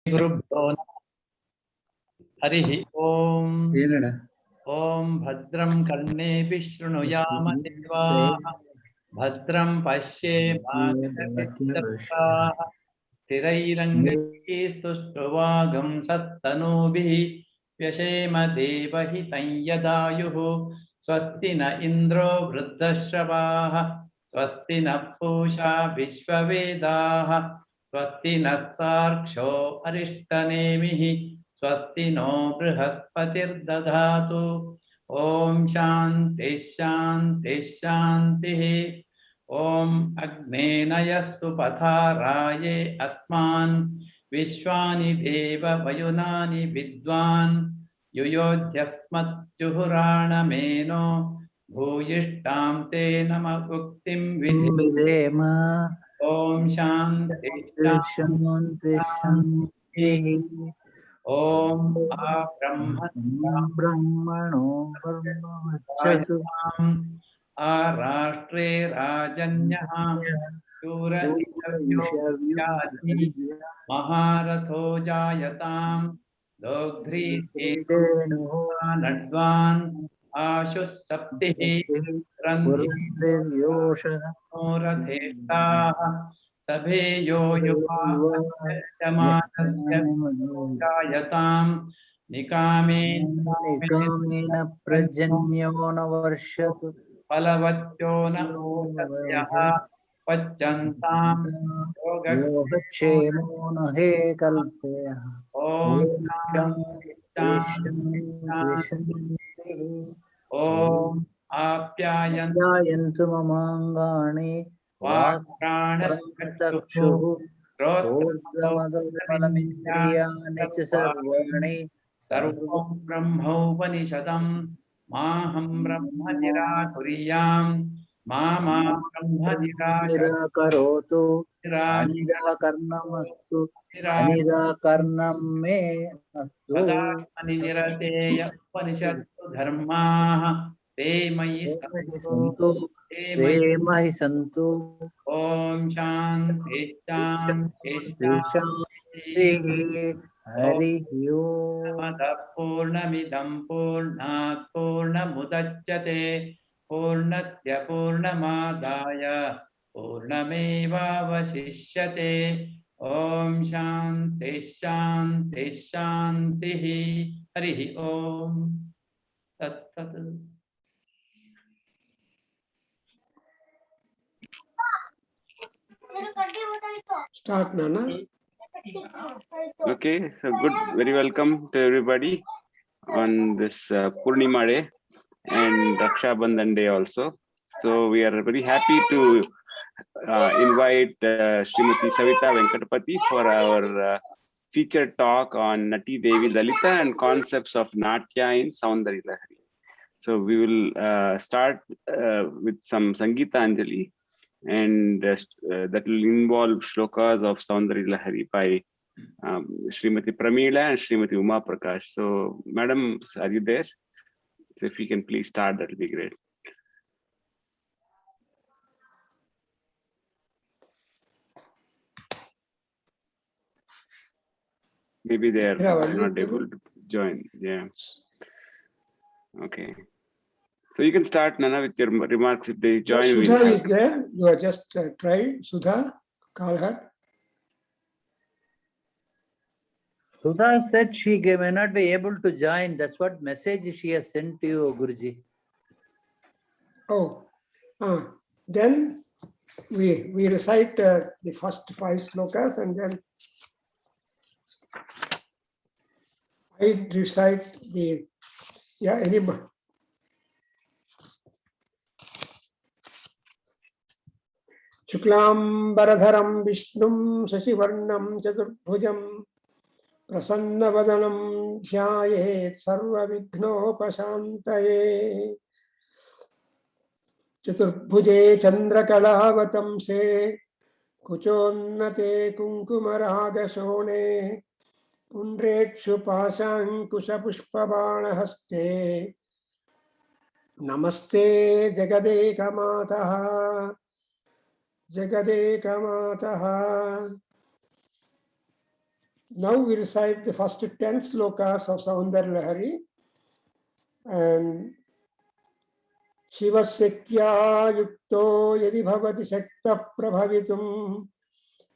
गुरुभ्यो नमः। हरिः ओम्। ओम भद्रं कर्णेभिः शृणुयाम देवाः, भद्रं पश्येमाक्षभिर्यजत्राः, स्थिरैरङ्गैः स्तुष्ट्वागुंसत्तनूभिः व्यशेम देवहितं यदायुः। स्वस्ति न इन्द्रो वृद्धश्रवाः, स्वस्ति न पूषा विश्ववेदाः, स्वस्ति नस्तार्क्ष्यो अरिष्टनेमिः, स्वस्ति नो बृहस्पतिर्दधातु। ओम शांति शांति शांतिः। ओम अग्नेनयः सुपथाराये अस्मान् विश्वानि देव वयुनानि विद्वान् युयोध्यस्मज्जुहुराणमेनो भूयिष्ठां ते नम उक्तिं विधेम। ओम शांति शांति शांतिः। ओम आ ब्रह्मणो ब्रह्मवक्षसु आ राष्ट्रे राजन्यः शूरदिव्योऽध्याति महारथो जायतां दोग्ध्रीतेनड्वान् आशुः सप्तिः रन्धियोषधेष्टाः सभेयो युवामानस्य जायतां निकामेन प्रजन्यो न वर्षतु फलवत्यो न ओषध्यः पच्यन्तां योगक्षेमो न हे कल्पयः। ओम शांति शांति। ओम आप्यायन्तु ममाङ्गानि वाक्प्राणचक्षुः श्रोत्रमदबलमिन्द्रियाणि च सर्वाणि सर्वं ब्रह्मोपनिषदं माहं ब्रह्म निराकुर्याम् मा ब्रह्म निराकरोतु अनिराकरणमस्तु अनिराकरणं मे अस्तु। निरतेय उपनिषत्सु धर्माः ते मयि सन्तु ते मयि सन्तु। ओम शांति शांति शांतिः। हरिः ओम्। पूर्णमिदं पूर्णात् पूर्णमुदच्यते पूर्णस्य पूर्णमादाय पूर्णमेवावशिष्यते। ओम शांति शांति शांतिः। हरिः ओम तत्सत्। Start, Nana. Okay, so good, very welcome to everybody on this Purnima day and Raksha Bandhan day also. So we are very happy to invite Srimati Savita Venkatapati for our featured talk on Nati Devi Lalita and concepts of Natya in Saundari Lahari. So we will start with some Sangeeta Anjali, and that will involve shlokas of Saundari Lahari by Srimati Pramila and Srimati Uma Prakash. So, madam, are you there? So if you can please start, that will be great. Maybe they are not able to join. Yeah. Okay. So you can start, Nana, with your remarks. If they join, Sudha is there. You are just try. Sudha, call her. Sudha said she may not be able to join. That's what message she has sent to you, Guruji. Oh, then we recite the first 5 slokas, and then I recite the anybody. शुक्लांबरधरं विष्णुं शशिवर्णं चतुर्भुजं प्रसन्नवदनं ध्यायेत् सर्वविघ्नोपशान्तये। चतुर्भुजे चन्द्रकलावतंसे कुचोन्नते कुङ्कुमरागशोणे पुण्ड्रेक्षुपाशाङ्कुशपुष्पबाणहस्ते नमस्ते जगदेकमातः जगदेकमातः। Now we recite the first 10 slokas of Saundar Lahari. And Shivasyaktya yukto yadi bhavati shakta prabhavitum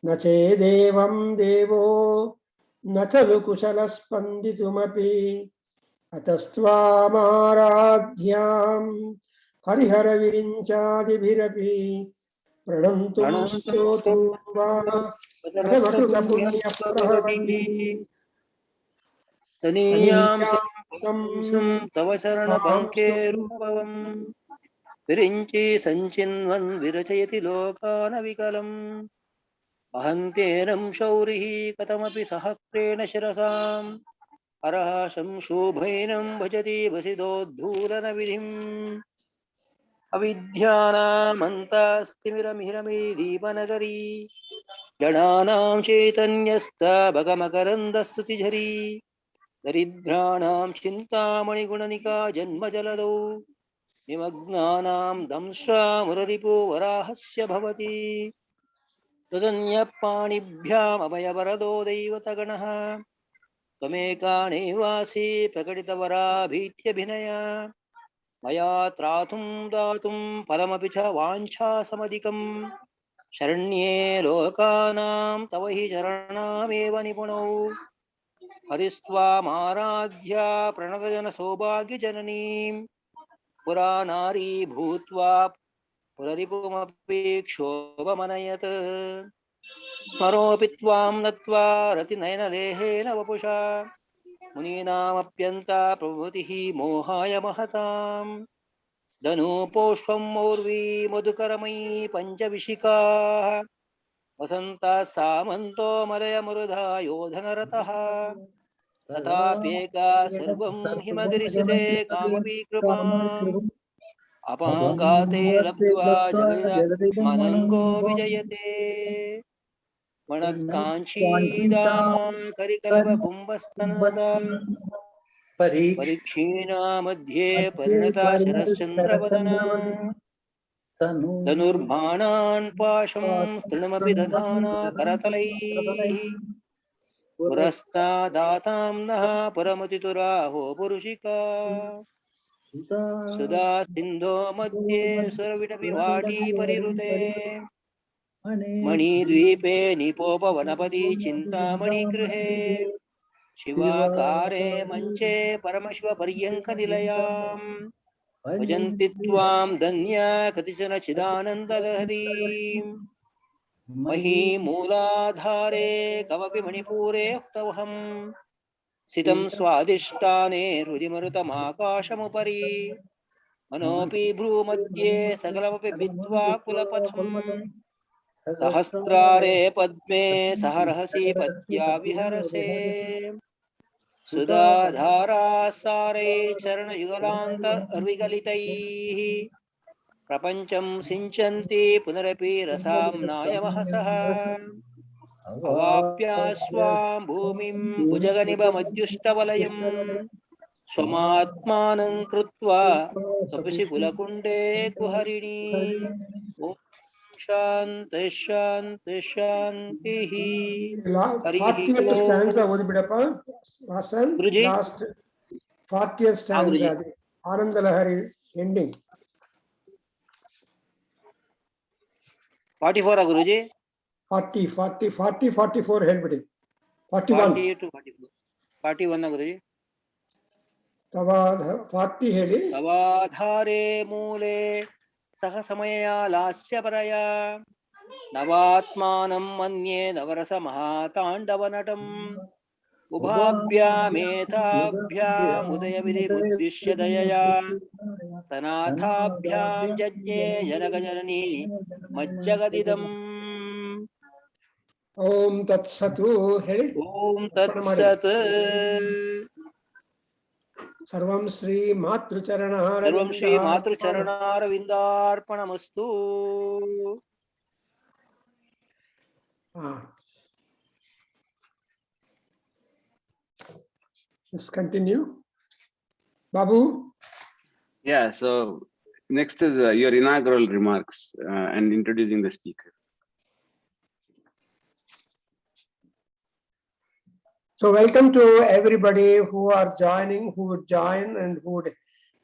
na chedevam devo na chalu kusala spanditumapi atastvamadhyam harihara virinchadibhirapi pranantum stotum va adavatuta punya prahavanti तनीयां संसं तव चरण पंकेरुपवं विरिञ्चि संचिन्वन् विरचयति लोकानविकलम् अहन्तेनं शौरिः कथमपि सहस्रेण शिरसाम् अरः संशोभैनं भजति वसिदोद्धूलनविधिम् अविद्यानामन्तास्तिमिरमिहिरमि दीपनगरी जडानां चैतन्यस्ता भगमकरन्दस्तुतिझरी दरिद्राणां चिन्तामणिगुणनिका जन्मजलदौ निमग्नानां दंश्रामुररिपो वराहस्य भवति तदन्यपाणिभ्यामभयवरदो दैवतगणः त्वमेकानैवासि प्रकटितवराभीत्यभिनया मया त्रातुं दातुं फलमपि च वाञ्छासमधिकम् शरण्ये लोकानां तव हि चरणामेव निपुणौ हरिस्त्वामाराध्या प्रणतजनसौभाग्यजननीं पुरा नारी भूत्वा पुररिपुमपि क्षोभमनयत् स्मरोऽपि त्वां नत्वा रतिनयनलेहेन वपुषा मुनीनामप्यन्ता प्रभृतिः मोहाय महताम् धनुपोष्पं मौर्वी मधुकरमयी पञ्चविशिखाः वसन्ता सामन्तो मलयमरुधा योधनरतः तथाप्येका सर्वं हिमगिरिसुते कामपि कृपाम् अपाङ्गाते लब्ध्वा जगदमनङ्गो विजयते वणक्काञ्चीदामा करिकलवकुम्भस्तनदा परीक्षीणा मध्ये परिणता शरश्चन्द्रवदना धनुर्बाणान् पाशं तृणमपि दधाना करतलैः पुरस्तादातां नः पुरमतितुराहो पुरुषिका सुधा सिन्धो मध्ये सुरविटपि वाटी परिरुते मणिद्वीपे निपोपवनपदी चिन्तामणिगृहे शिवाकारे मञ्चे परमशिवपर्यङ्कनिलयाम् भजन्ति त्वां धन्या कतिचन चिदानन्दलहरीम् महीमूलाधारे कमपि मणिपूरे उक्तवहम् स्थितं स्वादिष्टाने हृदिमरुतमाकाशमुपरि मनोऽपि भ्रूमध्ये सकलमपि भित्त्वा कुलपथम् सहस्रारे पद्मे सहरहसि पद्या विहरसे सुधाधारासारे चरणयुगलान्त अर्विगलितैः प्रपञ्चं सिञ्चन्ति पुनरपि रसाम्नाय महसः अवाप्यास्वां भूमिं भुजगनिभमद्युष्टवलयम् स्वमात्मानं कृत्वा स्वपिषि कुलकुण्डे कुहरिणी शान्ति शान्ति शान्तिः हरिः 40th stanza ಓದಿಬಿಡಪ್ಪ ವಾಸನ್ ಗುರುಜಿ. ಲಾಸ್ಟ್ 40th stanza ಗುರುಜಿ. ಅದು ಆನಂದ ಲಹರಿ ಎಂಡಿಂಗ್ 44 ಗುರುಜಿ 44 ಹೇಳ್ಬಿಡಿ 41 40 to 41 ಗುರುಜಿ ತವಾಧ 40 ಹೇಳಿ तवाधारे मूले सह समयया लास्यपरया नवात्मानं मन्ये नवरसमहाताण्डवनटम् उभाभ्यामेताभ्यामुदयविधिबुद्धिश्य दयया तनाथाभ्यां जज्ञे जनकजननी मज्जगदिदम् ಓಂ ತತ್ಸತು ಹೇಳಿ ॐ तत्सत् ಸರ್ವಂ ಶ್ರೀ ಮಾತೃಚರಣ सर्वं Shri मातृचरणारविन्दार्पणमस्तु Let's continue. Babu, Yeah, so next is your inaugural remarks and introducing the speaker. So welcome to everybody who are joining, who would join and who would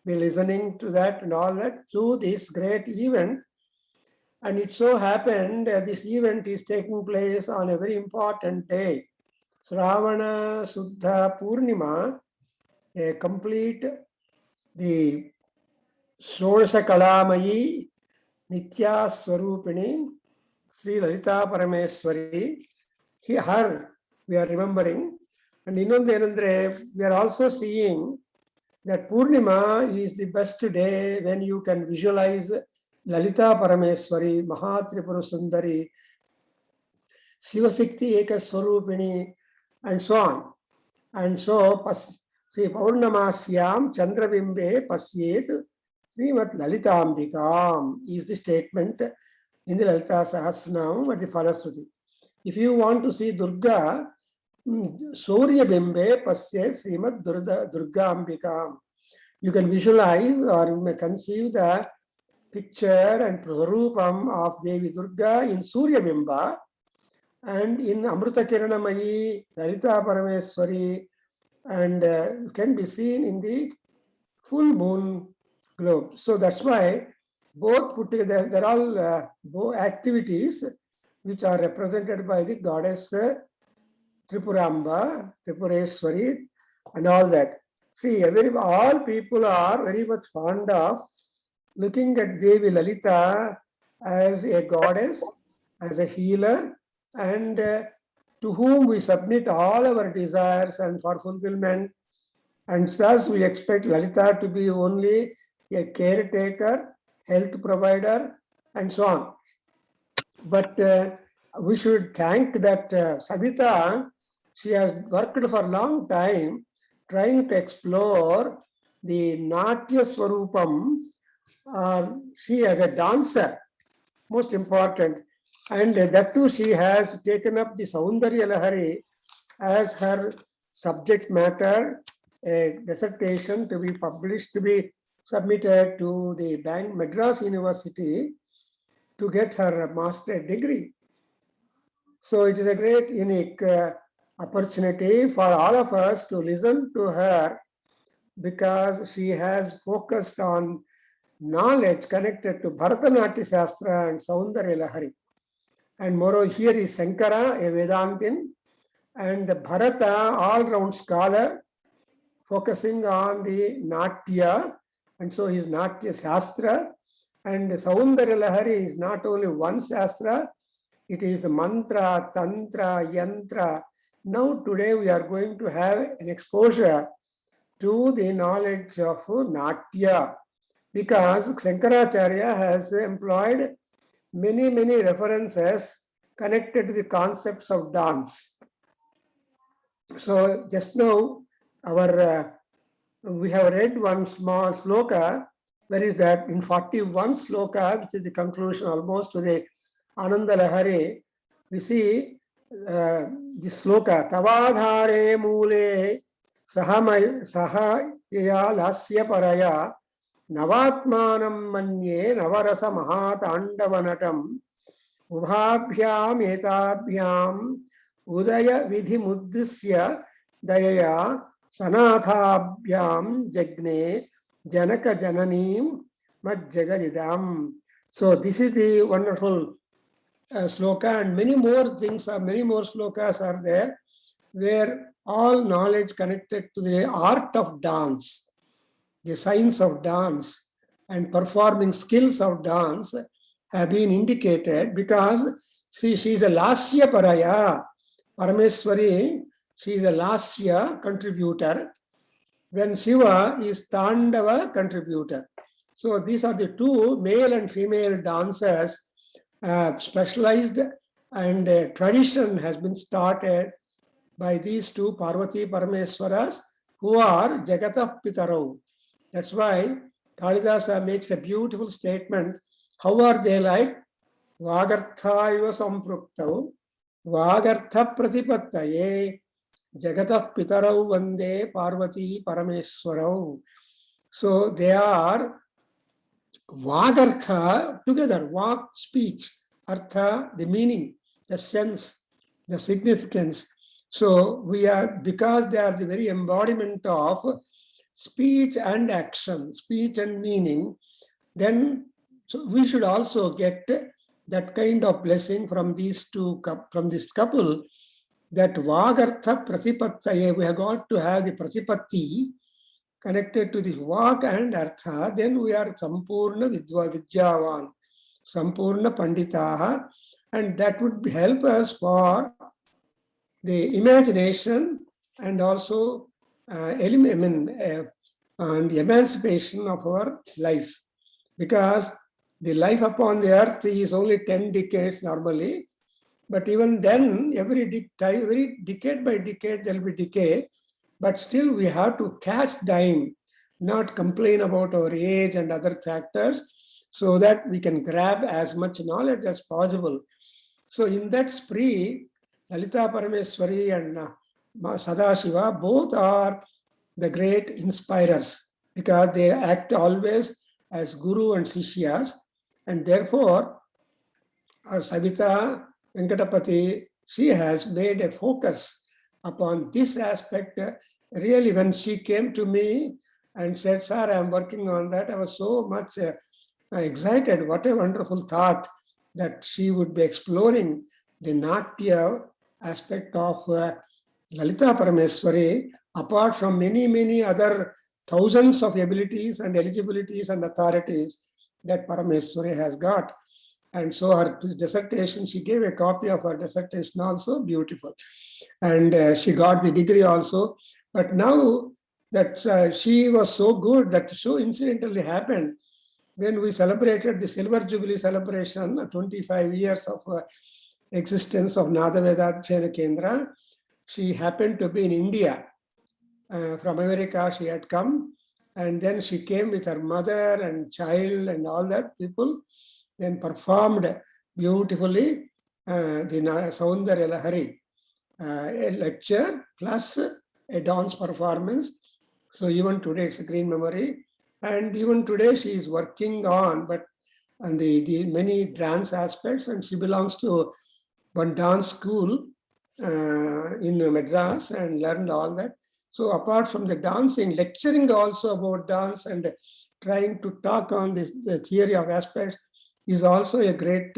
be listening to that and all that to this great event. And it so happened that this event is taking place on a very important day, Shravana Suddha Purnima, a complete, the Shodasha Kalamayi Nitya Swarupini, Sri Lalita Parameswari. Her we are remembering. And we are also seeing that Purnima is the best day when you can visualize Lalita Parameswari, Mahatripura Sundari, Sivasikti Eka Swarupini, and so on. And so, see, Paurnamashyam Chandrabimbe Pasyet Srimat Lalitambikam is the statement in the Lalita Sahasranam at the Phalashruti. If you want to see Durga, Surya Bimbe Pasye Srimad Durga Ambikam. You can visualize or you may conceive the picture and Prarupam of Devi Durga in Surya Bimba and in Amruta Kiranamayi, Lalita Parameswari, and can be seen in the full moon globe. So that's why both put together, they're all both activities which are represented by the goddess Tripuramba, Tripureshwari, and all that. See, all people are very much fond of looking at Devi Lalita as a goddess, as a healer, and to whom we submit all our desires and for fulfillment. And thus we expect Lalita to be only a caretaker, health provider, and so on. But we should thank that Savita, she has worked for a long time trying to explore the Natya Swarupam. She as a dancer, most important. And that too, she has taken up the Saundarya Lahari as her subject matter, a dissertation to be published, to be submitted to the Madras University to get her master's degree. So it is a great, unique opportunity for all of us to listen to her because she has focused on knowledge connected to Bharatanaट्य Shastra and Saundarya Lahari. And moreover, here is Shankara, a Vedantin, and Bharata, all-round scholar, focusing on the Natya, and so his Natya Shastra. And Saundarya Lahari is not only one Shastra, it is mantra, tantra, yantra. Now today we are going to have an exposure to the knowledge of Natya because Shankaracharya has employed many references connected to the concepts of dance. So just now we have read one small sloka, where is that in 41 sloka, which is the conclusion almost to the Ananda Lahari, we see this sloka, Tavadhare Mule Sahaya Lasya Paraya Navatmanam Manye Navarasa Mahatandavanatam Ubhabhyam Etabhyam Udaya Vidhi Muddrisya Dayaya Sanathabhyam Jagne Janaka Jananim Majjagadidam. So this is the wonderful sloka, and many more things are, many more slokas are there where all knowledge connected to the art of dance, the science of dance and performing skills of dance have been indicated because see, she is a Lasya Paraya. Parameswari, she is a Lasya contributor, when Shiva is Tandava contributor. So these are the two male and female dancers specialized, and tradition has been started by these two Parvati Parameswaras who are Jagata Pitarau. That's why Kalidasa makes a beautiful statement. How are they like? Vagartha iva sampruptau, Vagartha pratipattaye, Jagata Pitarau vande Parvati Parameswarau. So they are Vagartha together, Vag, speech, Artha, the meaning, the sense, the significance. So we are, because they are the very embodiment of speech and action, speech and meaning, then so we should also get that kind of blessing from these two, from this couple, that Vagartha Prasipattaye, we have got to have the Prasipatti connected to the Vak and Artha, then we are Sampurna Vidyavan, Sampurna Panditaha, and that would help us for the imagination and also and emancipation of our life. Because the life upon the earth is only 10 decades normally, but even then, every decade by decade, there will be decay, but still we have to catch time, not complain about our age and other factors, so that we can grab as much knowledge as possible. So in that spree, Lalita Parameswari and Sadashiva, both are the great inspirers, because they act always as Guru and Sishyas, and therefore our Savita Venkatapati, she has made a focus upon this aspect. Really, when she came to me and said, "Sir, I am working on that," I was so much excited. What a wonderful thought that she would be exploring the Natya aspect of Lalita Parameswari, apart from many, many other thousands of abilities and eligibilities and authorities that Parameswari has got. And so her dissertation, she gave a copy of her dissertation also, beautiful. And she got the degree also. But now that she was so good, that so incidentally happened when we celebrated the Silver Jubilee celebration, 25 years of existence of Nadaveda Adhyayana Kendra. She happened to be in India. From America she had come, and then she came with her mother and child and all that people, then performed beautifully the Saundarya Lahari, a lecture plus a dance performance. So even today it's a green memory, and even today she is working on the many dance aspects, and she belongs to one dance school in Madras and learned all that. So apart from the dancing, lecturing also about dance and trying to talk on this, the theory of aspects, is also a great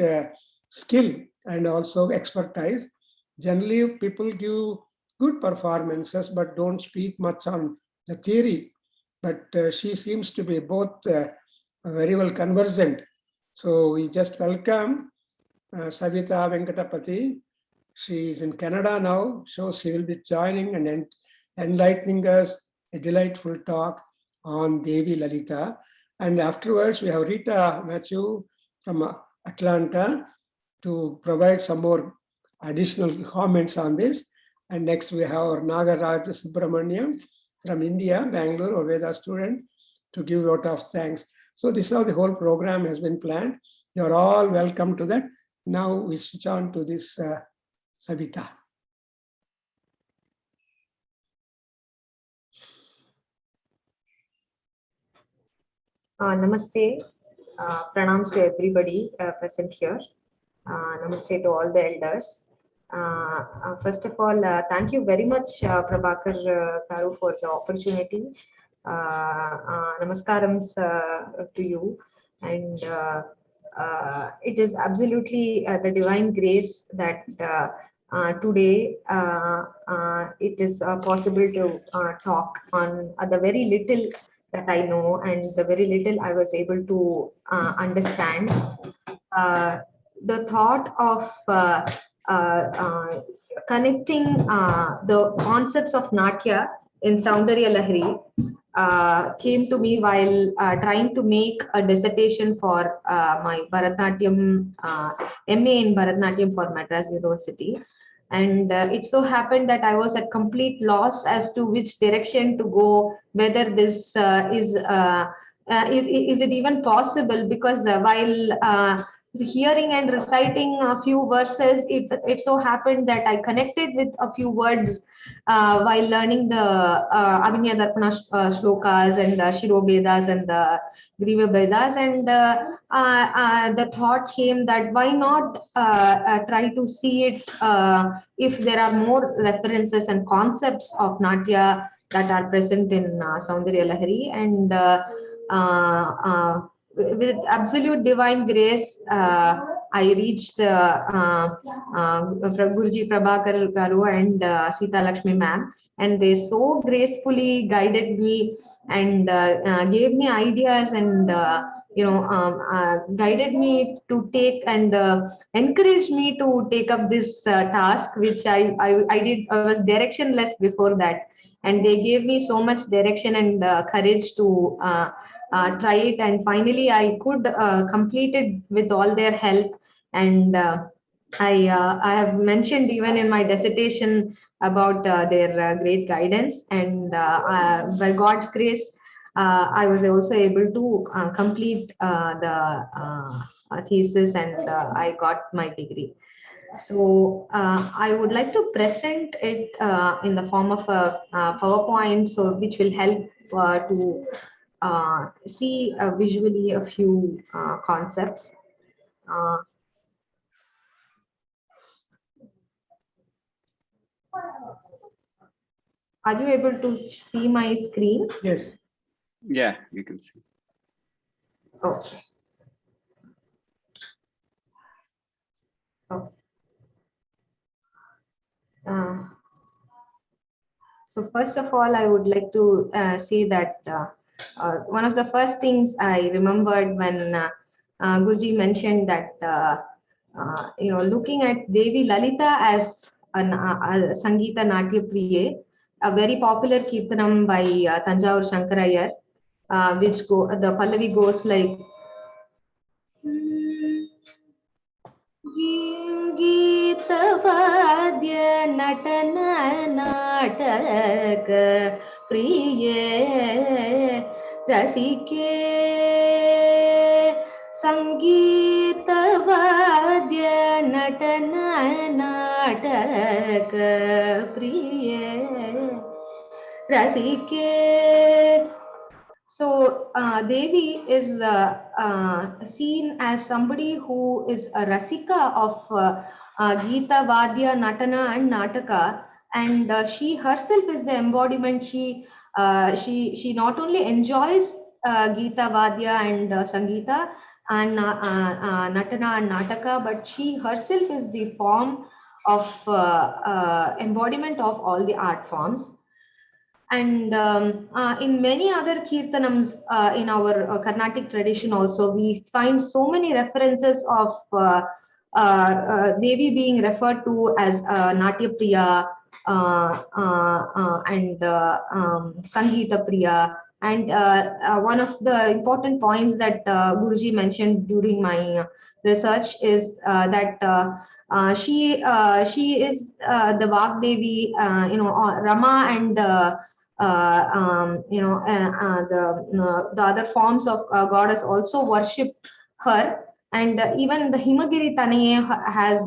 skill and also expertise. Generally, people give good performances but don't speak much on the theory. But she seems to be both very well conversant. So we just welcome Savita Venkatapati. She is in Canada now, so she will be joining and enlightening us a delightful talk on Devi Lalita. And afterwards, we have Rita Matthew from Atlanta to provide some more additional comments on this. And next we have our Nagaraj Subramaniam from India, Bangalore, a Veda student, to give a lot of thanks. So this is how the whole program has been planned. You're all welcome to that. Now we switch on to this Savita. Namaste, pranams to everybody present here. Namaste to all the elders. First of all, thank you very much, Prabhakar Karu, for the opportunity. Namaskarams to you. And it is absolutely the divine grace that today it is possible to talk on the very little that I know and the very little I was able to understand. The thought of connecting the concepts of Natya in Saundarya Lahari came to me while trying to make a dissertation for my Bharatanatyam, MA in Bharatanatyam for Madras University. And it so happened that I was at complete loss as to which direction to go, whether this is it even possible, because while hearing and reciting a few verses, it so happened that I connected with a few words while learning the Abhinaya Darpana shlokas and Shirobedas and the Griva Vedas, and the thought came that why not try to see it if there are more references and concepts of Natya that are present in Saundarya Lahari, and with absolute divine grace, I reached Guruji Prabhakar Garu and Sita Lakshmi ma'am, and they so gracefully guided me and gave me ideas and guided me to take and encouraged me to take up this task, which I did. I was directionless before that, and they gave me so much direction and courage to try it, and finally I could complete it with all their help. And I have mentioned even in my dissertation about their great guidance, and by God's grace, I was also able to complete the thesis, and I got my degree. So I would like to present it in the form of a PowerPoint, so which will help to see visually a few concepts. Are you able to see my screen? Yes. Yeah, you can see. Okay. Okay. So first of all, I would like to say that one of the first things I remembered when Guruji mentioned that looking at Devi Lalita as a Sangeeta Natya Priye, a very popular Kirtanam by Tanjavur Shankarayar, which the Pallavi goes like गीतवाद्य नटन नाटक प्रिय रसिके संगीतवाद्य नटन नाटक प्रिय रसिके. So Devi is seen as somebody who is a rasika of Geeta, Vadya, Natana and Nataka, and she herself is the embodiment. She not only enjoys Geeta, Vadya and Sangeeta and Natana and Nataka, but she herself is the form of embodiment of all the art forms. And in many other kirtanams in our Carnatic tradition also, we find so many references of Devi being referred to as Natya Priya and Sangeeta Priya. And one of the important points that Guruji mentioned during my research is that she is the Vagdevi, Rama and the other forms of goddess also worship her, and even the Himagiri Tanaye has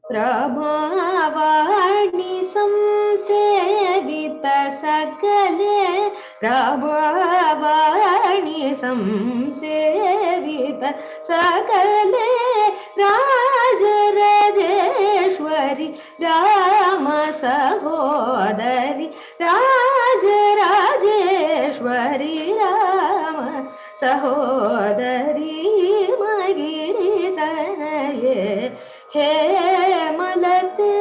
Prabhavani samsevita sakale, Prabhavani samsevita sakale, Rajarajeshwari Rama Sahodari, Rajarajeshwari Rama Sahodari Magiri Tanaye Malate.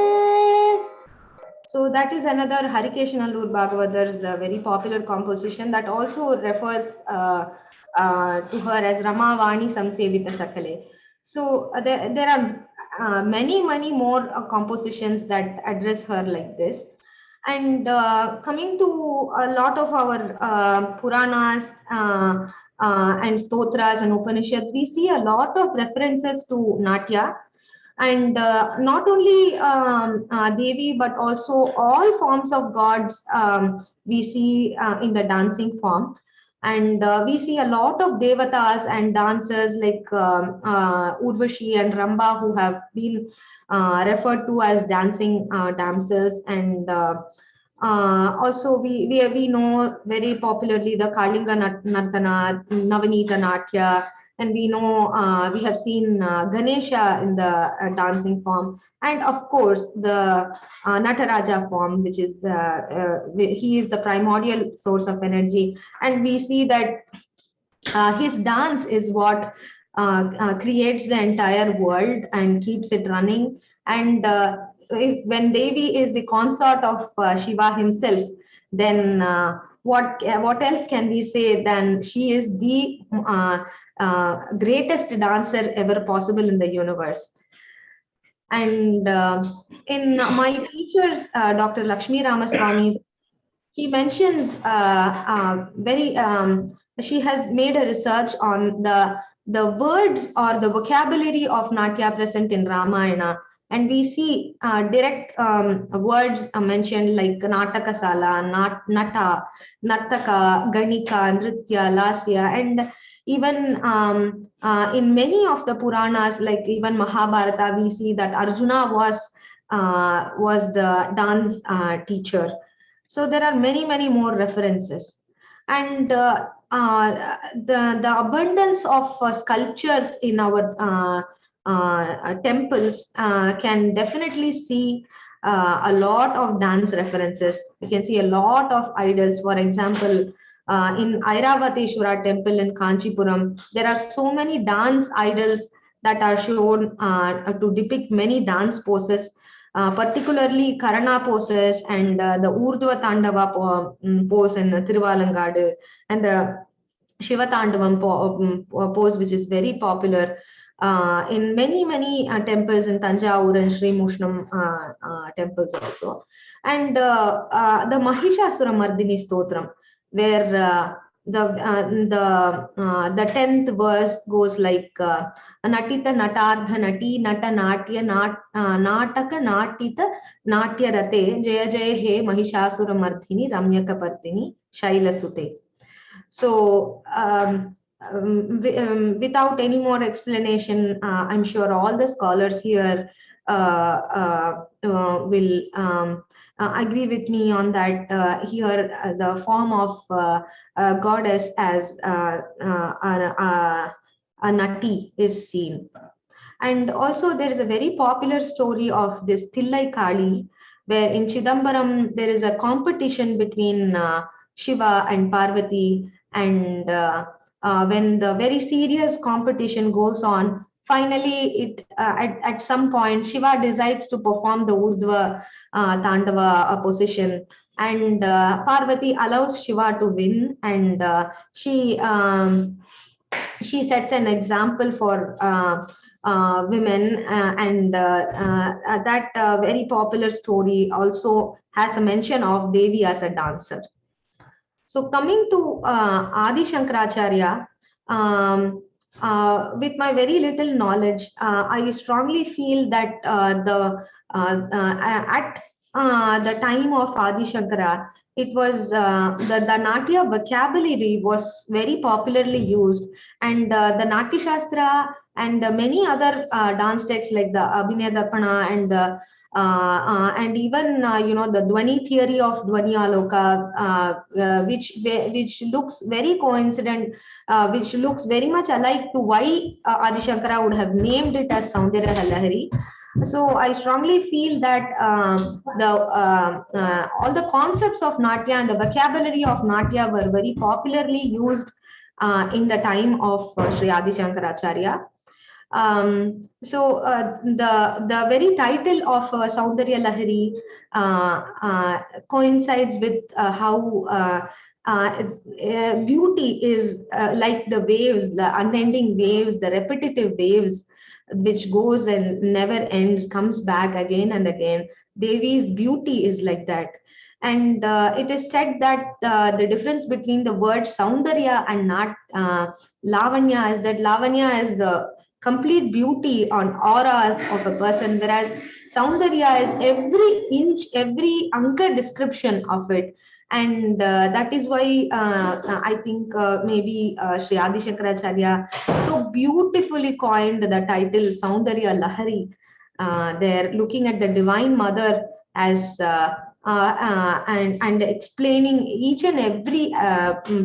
So that is another Harikesh Nallur Bhagavatar's very popular composition that also refers to her as Rama Vani Samsevita Sakale. So there are many more compositions that address her like this. And coming to a lot of our Puranas and Stotras and Upanishads, we see a lot of references to Natya. And not only Devi, but also all forms of gods we see in the dancing form. And we see a lot of devatas and dancers like Urvashi and Ramba, who have been referred to as dancing damsels. And also we know very popularly the Kalinga Nartana, Navanita Natya, and we know we have seen Ganesha in the dancing form, and of course the Nataraja form, which is he is the primordial source of energy, and we see that his dance is what creates the entire world and keeps it running. And when Devi is the consort of Shiva himself, then what else can we say than she is the greatest dancer ever possible in the universe. And in my teachers, Dr. Lakshmi Ramaswamy, he mentions she has made a research on the words or the vocabulary of Natya present in Ramayana, and we see direct words mentioned like Nataka Sala, Nata, Nattaka, Ganika, Nritya, Lasya, and even in many of the Puranas, like even Mahabharata, we see that Arjuna was the dance teacher. So there are many more references, and the abundance of sculptures in our temples can definitely see a lot of dance references. You can see a lot of idols. For example, in Airavateshwara temple in Kanchipuram, there are so many dance idols that are shown to depict many dance poses. Particularly Karana poses and the Urdhva Tandava pose in Thiruvalangadu, and the Shiva Tandavam pose, which is very popular in many temples in Tanjavur and Sri Mushnam temples also. And the Mahishasura Mardini Stotram, where the 10th verse goes like Natita Natardha Nati Nata Natya Nataka Natita Natya Rate Jaya Jaya He Mahishasura Mardhini Ramyaka Partini Shaila Sute. So without any more explanation, I'm sure all the scholars here will agree with me on that. Here the form of goddess as a nati is seen. And also there is a very popular story of this Thillai Kali, where in Chidambaram there is a competition between Shiva and Parvati, and when the very serious competition goes on, finally at some point Shiva decides to perform the Urdhva Tandava position, and Parvati allows Shiva to win, and she sets an example for women, and that very popular story also has a mention of Devi as a dancer. So coming to Adi Shankaracharya, with my very little knowledge, I strongly feel that at the time of Adi Shankara, it was the Natya vocabulary was very popularly used, and the Natya Shastra and many other dance texts like the Abhinaya Darpana and even the Dwani theory of Dwani Aloka, which looks very coincident, which looks very much alike to why Adi Shankara would have named it as Saundarya Lahari. So I strongly feel that all the concepts of Natya and the vocabulary of Natya were very popularly used in the time of Sri Adi Shankaracharya. So the very title of Saundarya Lahari coincides with how beauty is like the waves, the unending waves, the repetitive waves, which goes and never ends, comes back again and again. Devi's beauty is like that. And it is said that the difference between the word Saundarya and Lavanya is that Lavanya is the complete beauty on aura of a person, whereas Saundarya is every inch, every anchor description of it. And that is why I think maybe Sri Adi Shankaracharya so beautifully coined the title Saundarya Lahari. They're looking at the Divine Mother as and explaining each and every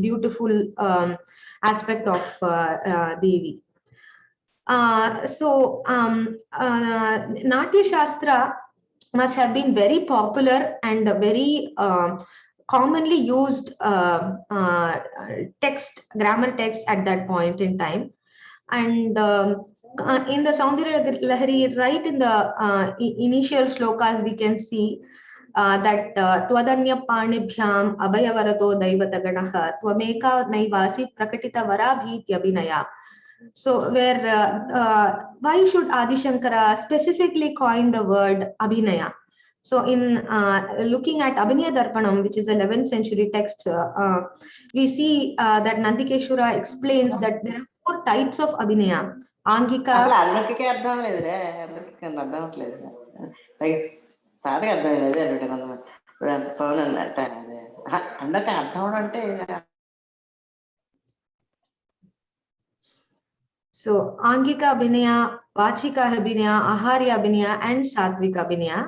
beautiful aspect of Devi. Natya Shastra must have been very popular and very commonly used text, grammar text at that point in time. And in the Saundarya Lahari, right in the initial shlokas, we can see that Twadanya Panibhyam Abhayavarato Daivataganaha Twameka Naivasi Prakatita Varabhiti Abhinaya. So where why should Adi Shankara specifically coin the word Abhinaya? So in looking at Abhinaya Darpanam, which is 11th century text, we see that Nandikeshwara explains that there are 4 types of Abhinaya. Angika. అందరికీ అర్థం లేదురే, అందరికి అర్థం అవట్లేదు. తాతకి అర్థమైంది అదే కొంతమంది పవన్ అన్నట్టు అదే అందరికీ అర్థం అవడం అంటే. So Angika Abhinaya, Vachika Abhinaya, Aharya Abhinaya, and Satvika Abhinaya.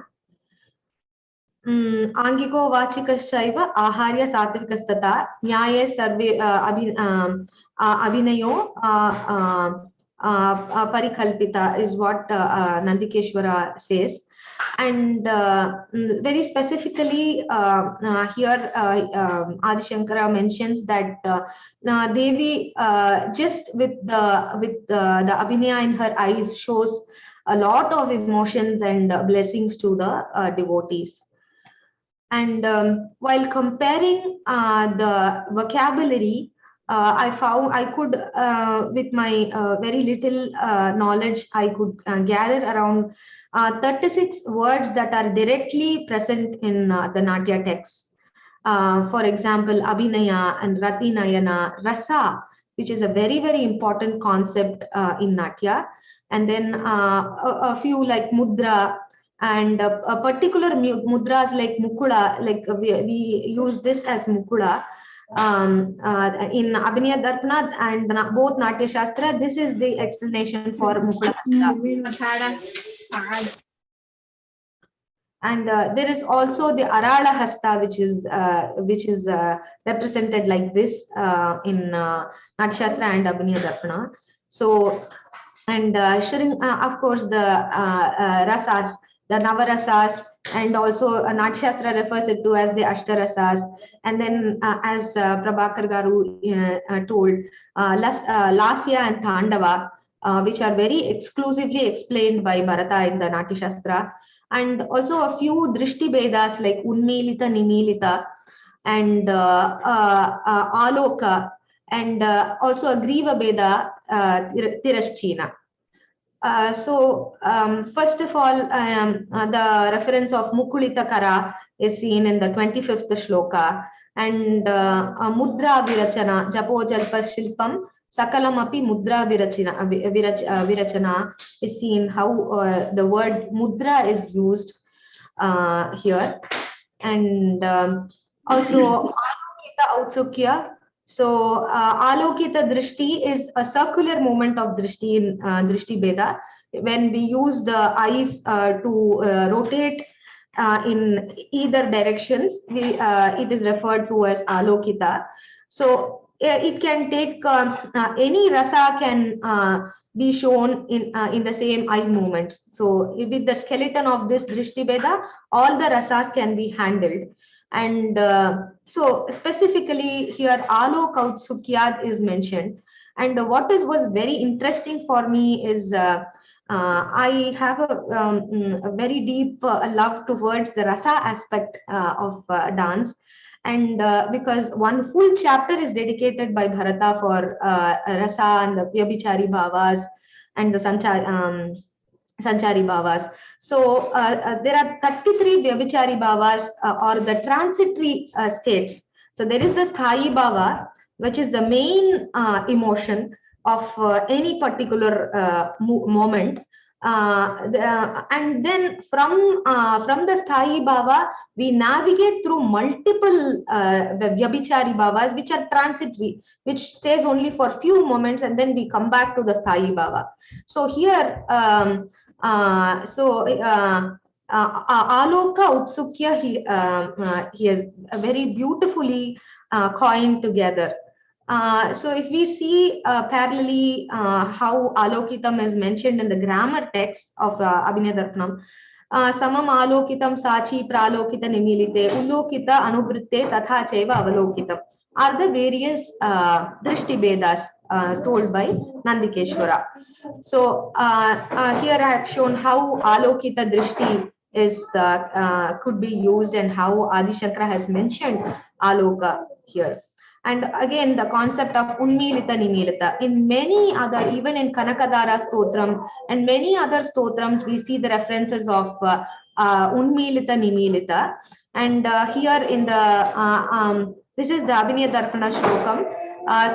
Angiko Vachikaschaiva Aharya Satvikastata Nyaye Sarve Abhinayo Parikalpita is what Nandikeshwara says. And very specifically here Adi Shankara mentions that Devi just with the Abhinaya in her eyes shows a lot of emotions and blessings to the devotees. And while comparing the vocabulary, I could, with my very little knowledge, I could gather around 36 words that are directly present in the Natya text. For example, Abhinaya and Ratinayana, Rasa, which is a very, very important concept in Natya. And then a few like Mudra, and a particular mudras like Mukula, like we use this as Mukula. In Abhinaya Darpana and both Natya Shastra, this is the explanation for Mukula Hasta. And there is also the Arala Hasta, which is represented like this in Natya Shastra and Abhinaya Darpana. So, and of course, the rasas, the Navarasas, and also Natya Shastra refers it to as the Ashtarasas. And then as Prabhakar Garu told, Lasya and Thandava, which are very exclusively explained by Bharata in the Natya Shastra. And also a few Drishti Vedas like Unmilita, Nimilita, and Aloka, and also a Griva Veda, Tiraschina. First of all, the reference of Mukulita Kara is seen in the 25th shloka, and Mudra Virachana, Japo Jalpa Shilpam, Sakalamapi Mudra Virachana is seen how the word Mudra is used here, and also Alokita Outsukya. So Alokita Drishti is a circular movement of Drishti in Drishti Veda. When we use the eyes to rotate in either directions, it is referred to as Alokita. So it can take any rasa can be shown in the same eye movements. So with the skeleton of this Drishti Veda, all the rasas can be handled. And so specifically here Alok Outsukyat is mentioned. And what was very interesting for me is I have a very deep love towards the rasa aspect of dance. And because one full chapter is dedicated by Bharata for rasa and the Vyabhichari Bhavas and the Sanchari Bhavas. So there are 33 Vyabhichari Bhavas or the transitory states. So there is the Sthayi Bhava, which is the main emotion. of any particular moment. And then from the Sthayi Bhava, we navigate through multiple Vyabhichari Bhavas, which are transitory, which stays only for few moments, and then we come back to the Sthayi Bhava. So here, Aloka Utsukya, he has very beautifully coined together. So if we see parallelly how Alokitam is mentioned in the grammar text of Abhinaya Darpanam, Samam Alokitam Sachi Pralokita Nimilite Ulokita Anuvritte Tatha Cheva Avalokitam are the various Drishti Vedas told by Nandikeshwara. So here I have shown how Alokita Drishti is could be used and how Adi Shankara has mentioned Aloka here. And again, the concept of Unmilita Nimilita. In many other, even in Kanakadara Stotram and many other Stotrams, we see the references of Unmilita Nimilita. And here in the, this is the Abhinaya Darpana Shlokam.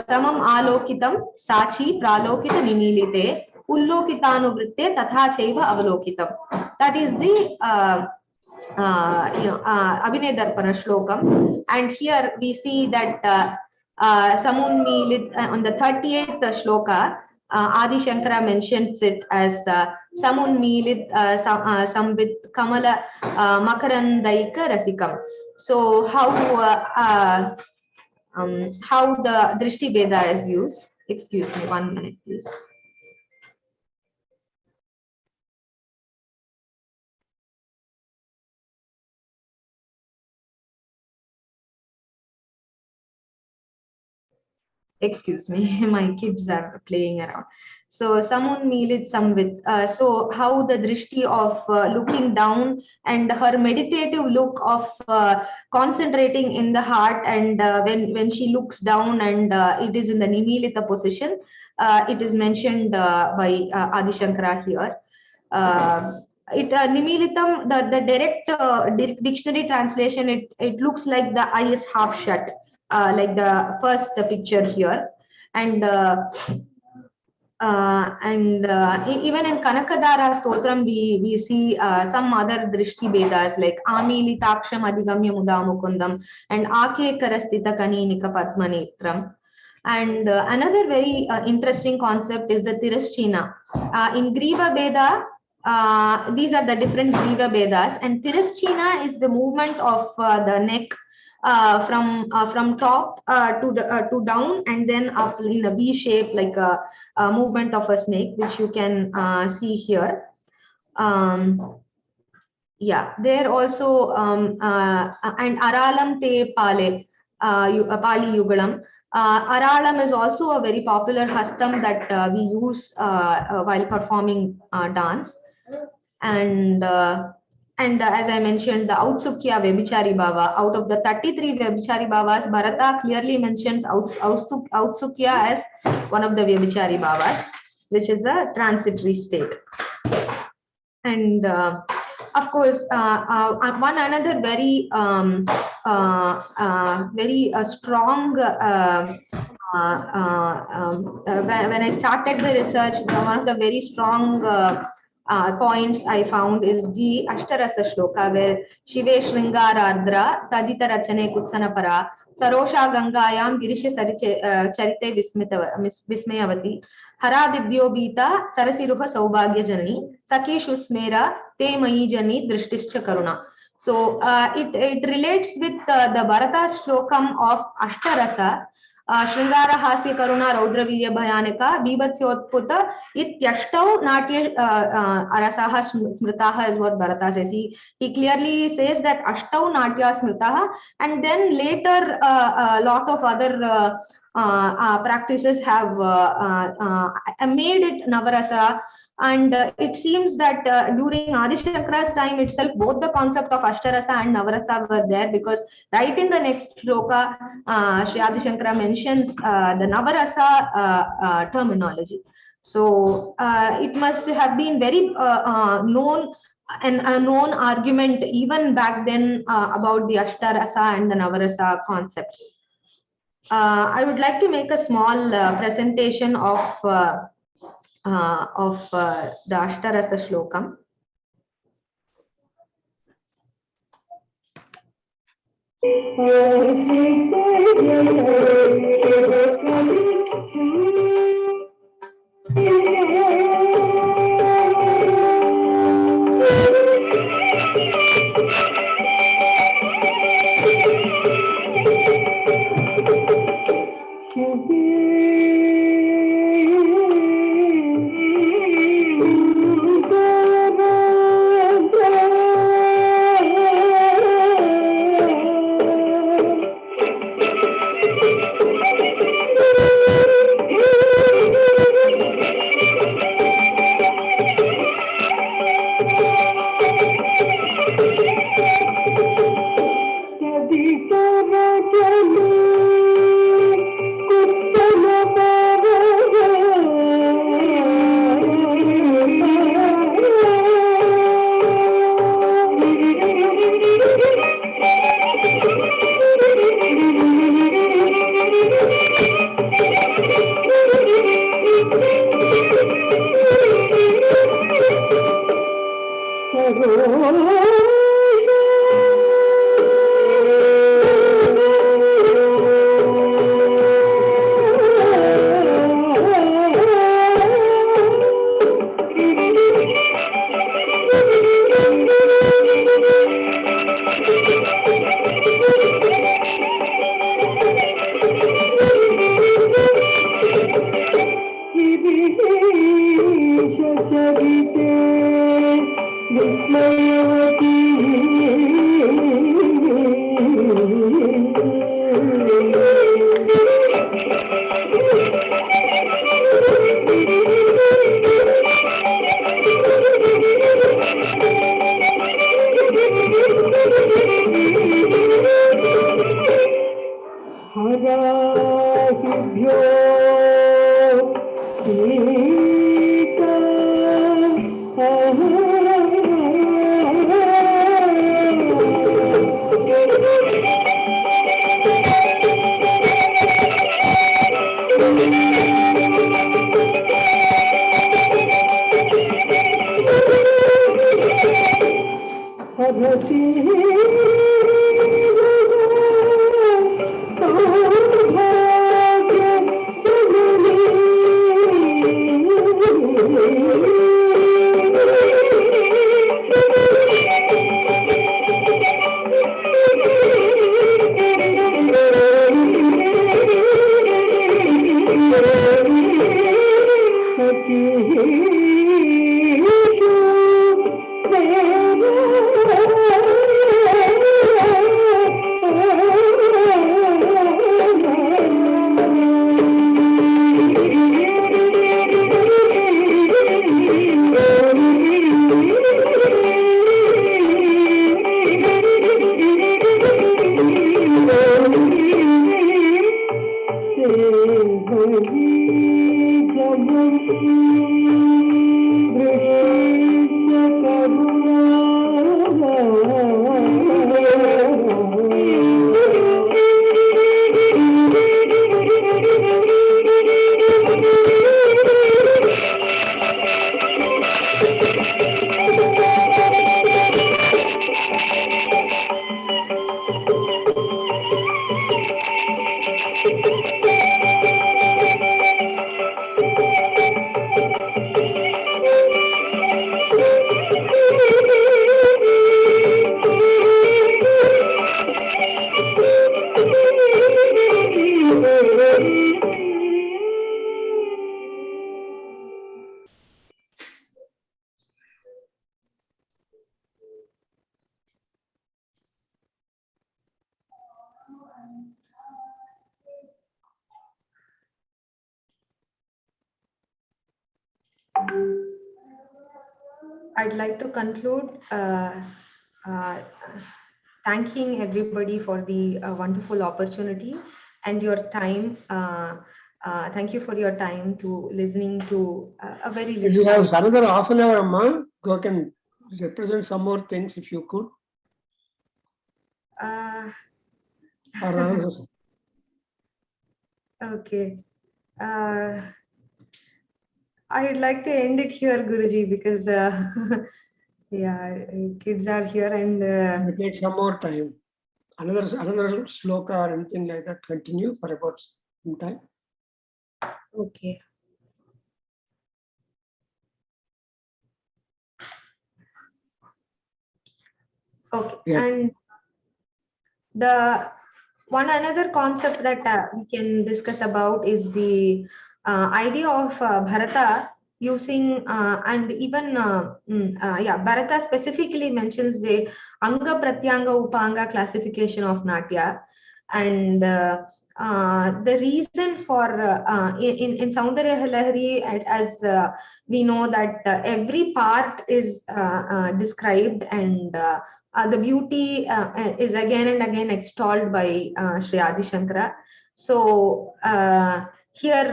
Samam Alokitam Sachi Pralokita Nimilite Ullokitanubritte Tatha Chaiva Avalokitam. That is the Abhinaya Darpana Shlokam. And here we see that Samunmilit on the 38th shloka, Adi Shankara mentions it as Samunmilit Sambit Kamala Makarandaika Rasikam. So how the Drishti Veda is used. Excuse me, 1 minute, please. Excuse me, my kids are playing around. So Samun Milit Samvit. So how the drishti of looking down and her meditative look of concentrating in the heart, and when she looks down and it is in the Nimilita position, it is mentioned by Adi Shankara here. Nimilitam, the direct dictionary translation, it looks like the eye is half shut. Like the first picture here, and even in Kanakadara Stotram we see some other Drishti Vedas like Amili Taksham Adigamya Mudamukundam and Ake Karastita Kaninika Padmanetram. And another very interesting concept is the Tirashchina. In Griva Veda, these are the different Griva Vedas, and Tirashchina is the movement of the neck from top to down and then up in a V shape, like a movement of a snake, which you can see here. Yeah, there also and Aralam te pale Pali Yugalam. Aralam is also a very popular hastam that we use while performing dance. And as I mentioned, the Autsukya Vyabhichari Bhava, out of the 33 Vyabhichari Bhavas, Bharata clearly mentions Autsukya as one of the Vyabhichari Bhavas, which is a transitory state. And of course, one another very strong, when I started the research, one of the very strong points I found is the Ashtarasa Shloka, where Shive Shringara Tadita Rachane Kutsanapara Sarosha Gangayam Girisha Charite Vismayavati Hara Divyobita Sarasiruha Saubhagya Jani Saki Shusmera Te Mayi Jani Drishtischa Karuna. So it relates with the Bharata Shlokam of Ashtarasa. Shringara Hasya Karuna Raudravirya Bhayanika Bibhatsyotputa Ityashtau Natya Arasaha Smritaha is what Bharata says. He clearly says that Ashtau Natya Smritaha, and then later a lot of other practices have made it Navarasa. And it seems that during Adi Shankara's time itself, both the concept of Ashtarasa and Navarasa were there, because right in the next shloka, Sri Adi Shankara mentions the Navarasa terminology. So it must have been very known and a known argument even back then about the Ashtarasa and the Navarasa concept. I would like to make a small presentation of the Ashtarasa Shlokam. I'd like to conclude thanking everybody for the wonderful opportunity and your time. Thank you for your time to listening to a very You little. have another half an hour, Amma. Go can represent some more things if you could. Uh, Or another- Okay. I'd like to end it here, Guruji, because yeah, kids are here and We take some more time. Another sloka or anything like that. Continue for about some time. okay. Okay. Yeah. And the one another concept that we can discuss about is the idea of Bharata using and even Bharata specifically mentions the Anga Pratyanga Upanga classification of Natya, and the reason for in Saundarya Lahari, as we know that every part is described, and the beauty is again and again extolled by Sri Adi Shankara. So here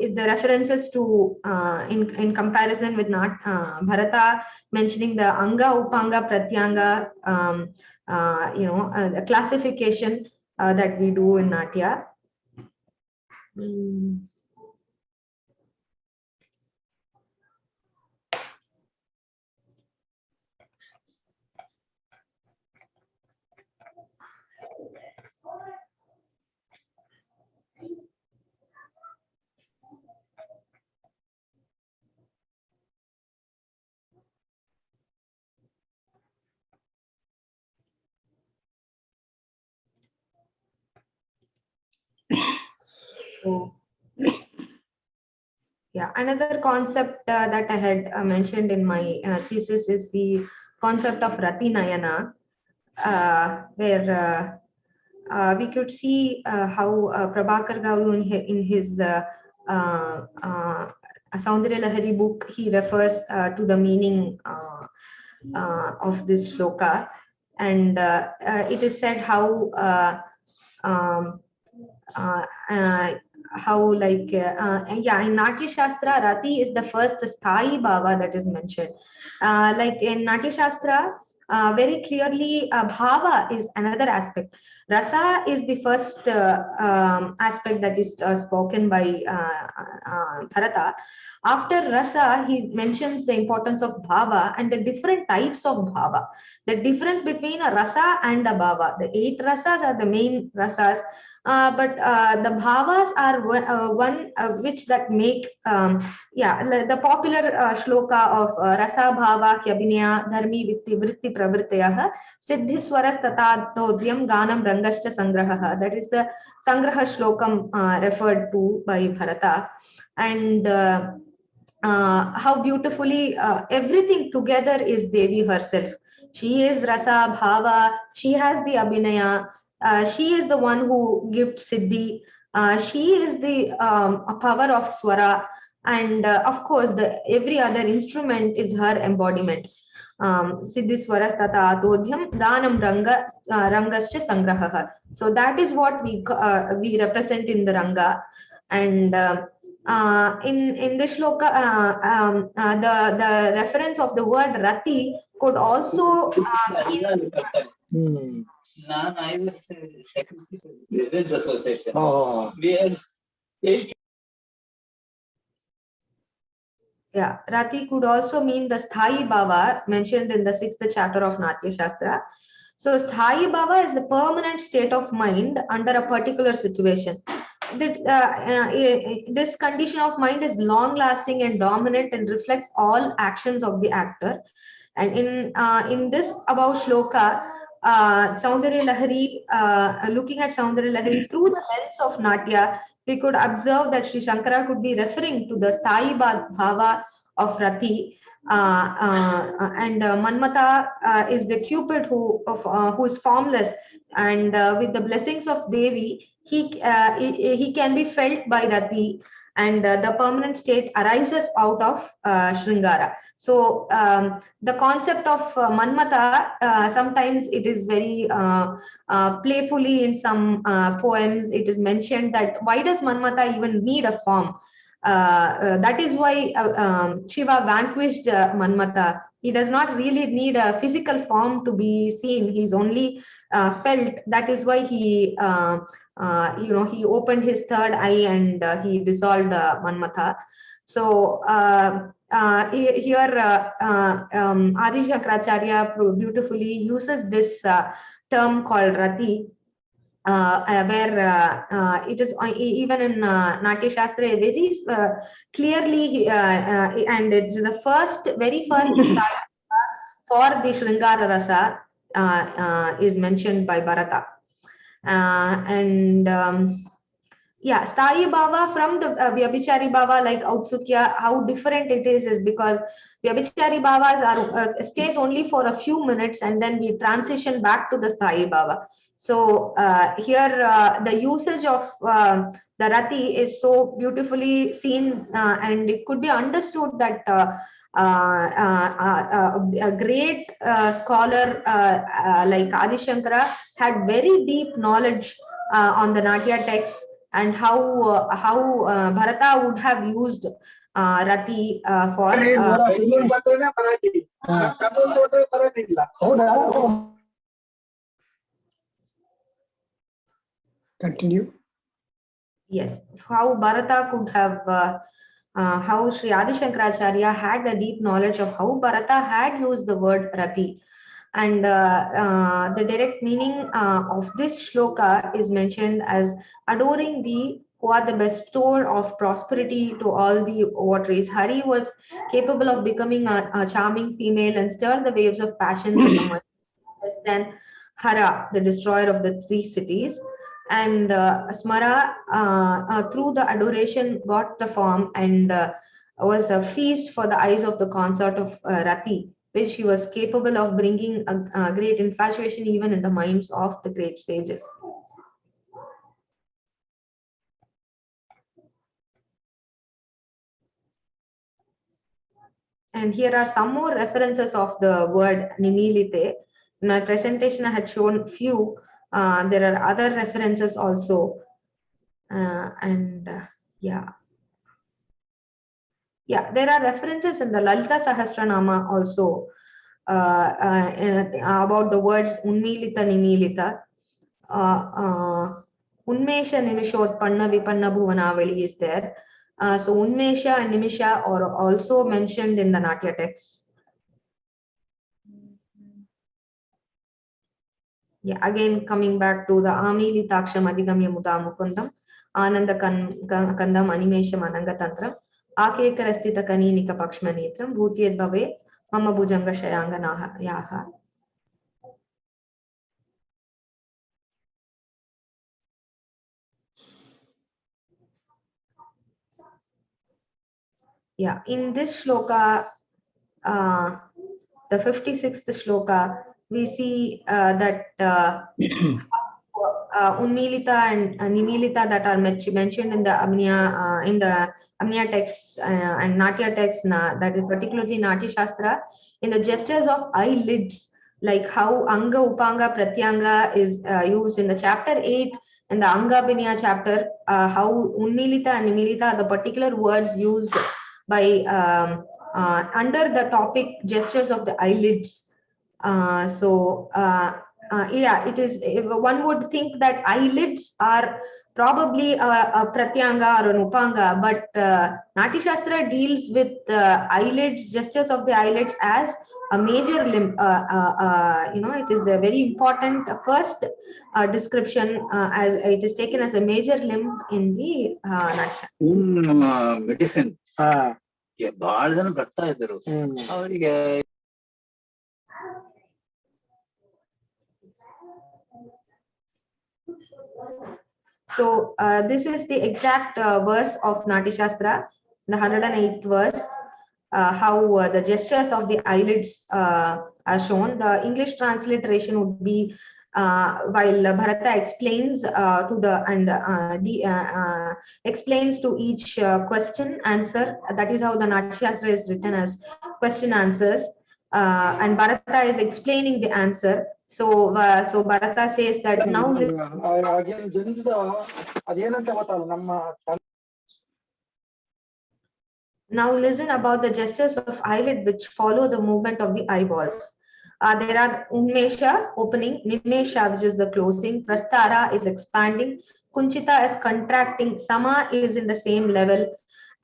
the references to in comparison with Bharata mentioning the Anga, Upanga, Pratyanga, the classification that we do in Natya. So, yeah, another concept that I had mentioned in my thesis is the concept of Rati Nayana, where we could see how Prabhakar Gauru in his Saundarya Lahari book, he refers to the meaning of this shloka, and it is said how in Natya Shastra, Rati is the first Sthayi Bhava that is mentioned. Like in Natya Shastra, very clearly Bhava is another aspect. Rasa is the first aspect that is spoken by Bharata. After Rasa, he mentions the importance of Bhava and the different types of Bhava. The difference between a Rasa and a Bhava. The 8 Rasas are the main Rasas. But the bhavas are one which that make the popular shloka of rasa bhava kyabhinaya dharmi vritti pravrittayah siddhiswaras tatadodhyam ganam rangascha sangrahah. That is the sangraha shlokam referred to by Bharata, and how beautifully everything together is Devi herself. She is rasa bhava, she has the abhinaya. She is the one who gives Siddhi. She is the power of Swara. And of course, every other instrument is her embodiment. Siddhi Swara Tata Atodhyam Ganam Rangascha Sangraha. So that is what we represent in the Ranga. And in the shloka, the reference of the word Rati could also I was secretary of the Residents Association. Oh. We had 8. Yeah, Rati could also mean the Sthayi Bhava mentioned in the 6th chapter of Natya Shastra. So Sthayi Bhava is the permanent state of mind under a particular situation. This condition of mind is long lasting and dominant and reflects all actions of the actor. And in this above shloka, Saundarya Lahari, looking at Saundarya Lahari through the lens of Natya, we could observe that Sri Shankara could be referring to the Sthayi Bhava of Rati, and Manmata is the Cupid who is formless, and with the blessings of Devi, he can be felt by Rati, and the permanent state arises out of Shringara. So the concept of Manmata, sometimes it is very playfully in some poems, it is mentioned that why does Manmata even need a form? That is why Shiva vanquished Manmata he does not really need a physical form to be seen. He's only felt. That is why he he opened his third eye and he dissolved Manmatha. So here Adi Shankaracharya beautifully uses this term called Rati, where it is even in Natya Shastra very clearly, and it is the very first style for the Shringara Rasa is mentioned by Bharata. Yeah, Sthayi Bhava from the Vyabhichari Bhava, like Autsukya, how different it is because Vyabhichari Bhavas stays only for a few minutes and then we transition back to the Sthayi Bhava. So here the usage of the Rati is so beautifully seen, and it could be understood that a great scholar like Adi Shankara had very deep knowledge on the Natya text, and how Bharata would have used Rati for. Continue. Yes, how Bharata could have, how Sri Adi Shankaracharya had a deep knowledge of how Bharata had used the word Rati. And the direct meaning of this shloka is mentioned as adoring thee, who are the bestower of prosperity to all the votaries. Hari was capable of becoming a charming female and stir the waves of passion in the mind, less than Hara, the destroyer of the three cities. And Smara, through the adoration, got the form and was a feast for the eyes of the consort of Rati, which she was capable of bringing a great infatuation even in the minds of the great sages. And here are some more references of the word Nimilite. In my presentation, I had shown few. There are other references also. Yeah, there are references in the Lalita Sahasranama also about the words Unmilita, Nimilita. Unmesha, Nimishotpanna, Vipanna, Bhuvanavali is there. So Unmesha and Nimisha are also mentioned in the Natya text. Yeah, again coming back to the Amilitaksha Madhigamya Muda Mukundam, Ananda Kandam Animesham Anangatantram, Akekarastita Kaninika Pakshmanetram, Bhutyed Bhave, Mama Bhujanga Shayanga Yaha. Yeah, in this shloka, the 56th shloka, we see that Unmilita and Nimilita that are mentioned in the Amniya texts and Natya texts, that is particularly Natya Shastra, in the gestures of eyelids, like how Anga, Upanga, Pratyanga is used in the chapter 8 and the Anga Vinaya chapter, how Unmilita and Nimilita are the particular words used by under the topic gestures of the eyelids. Yeah, it is. One would think that eyelids are probably a pratyanga or an upanga, but Natya Shastra deals with eyelids, gestures of the eyelids as a major limb. It is a very important first description, as it is taken as a major limb in the Natya. Medicine. ಬಹಳ ಜನ ಬರ್ತಾ ಇದ್ರು ಅವರಿಗೆ. So this is the exact verse of Natya Shastra, the 108th verse, how the gestures of the eyelids are shown. The English transliteration would be while Bharata explains explains to each question answer. That is how the Natya Shastra is written, as question answers, and Bharata is explaining the answer. So Bharata says that now Now listen about the gestures of eyelid which follow the movement of the eyeballs. There are Unmesha, opening, Nimesha, which is the closing, Prastara is expanding, Kunchita is contracting, Sama is in the same level,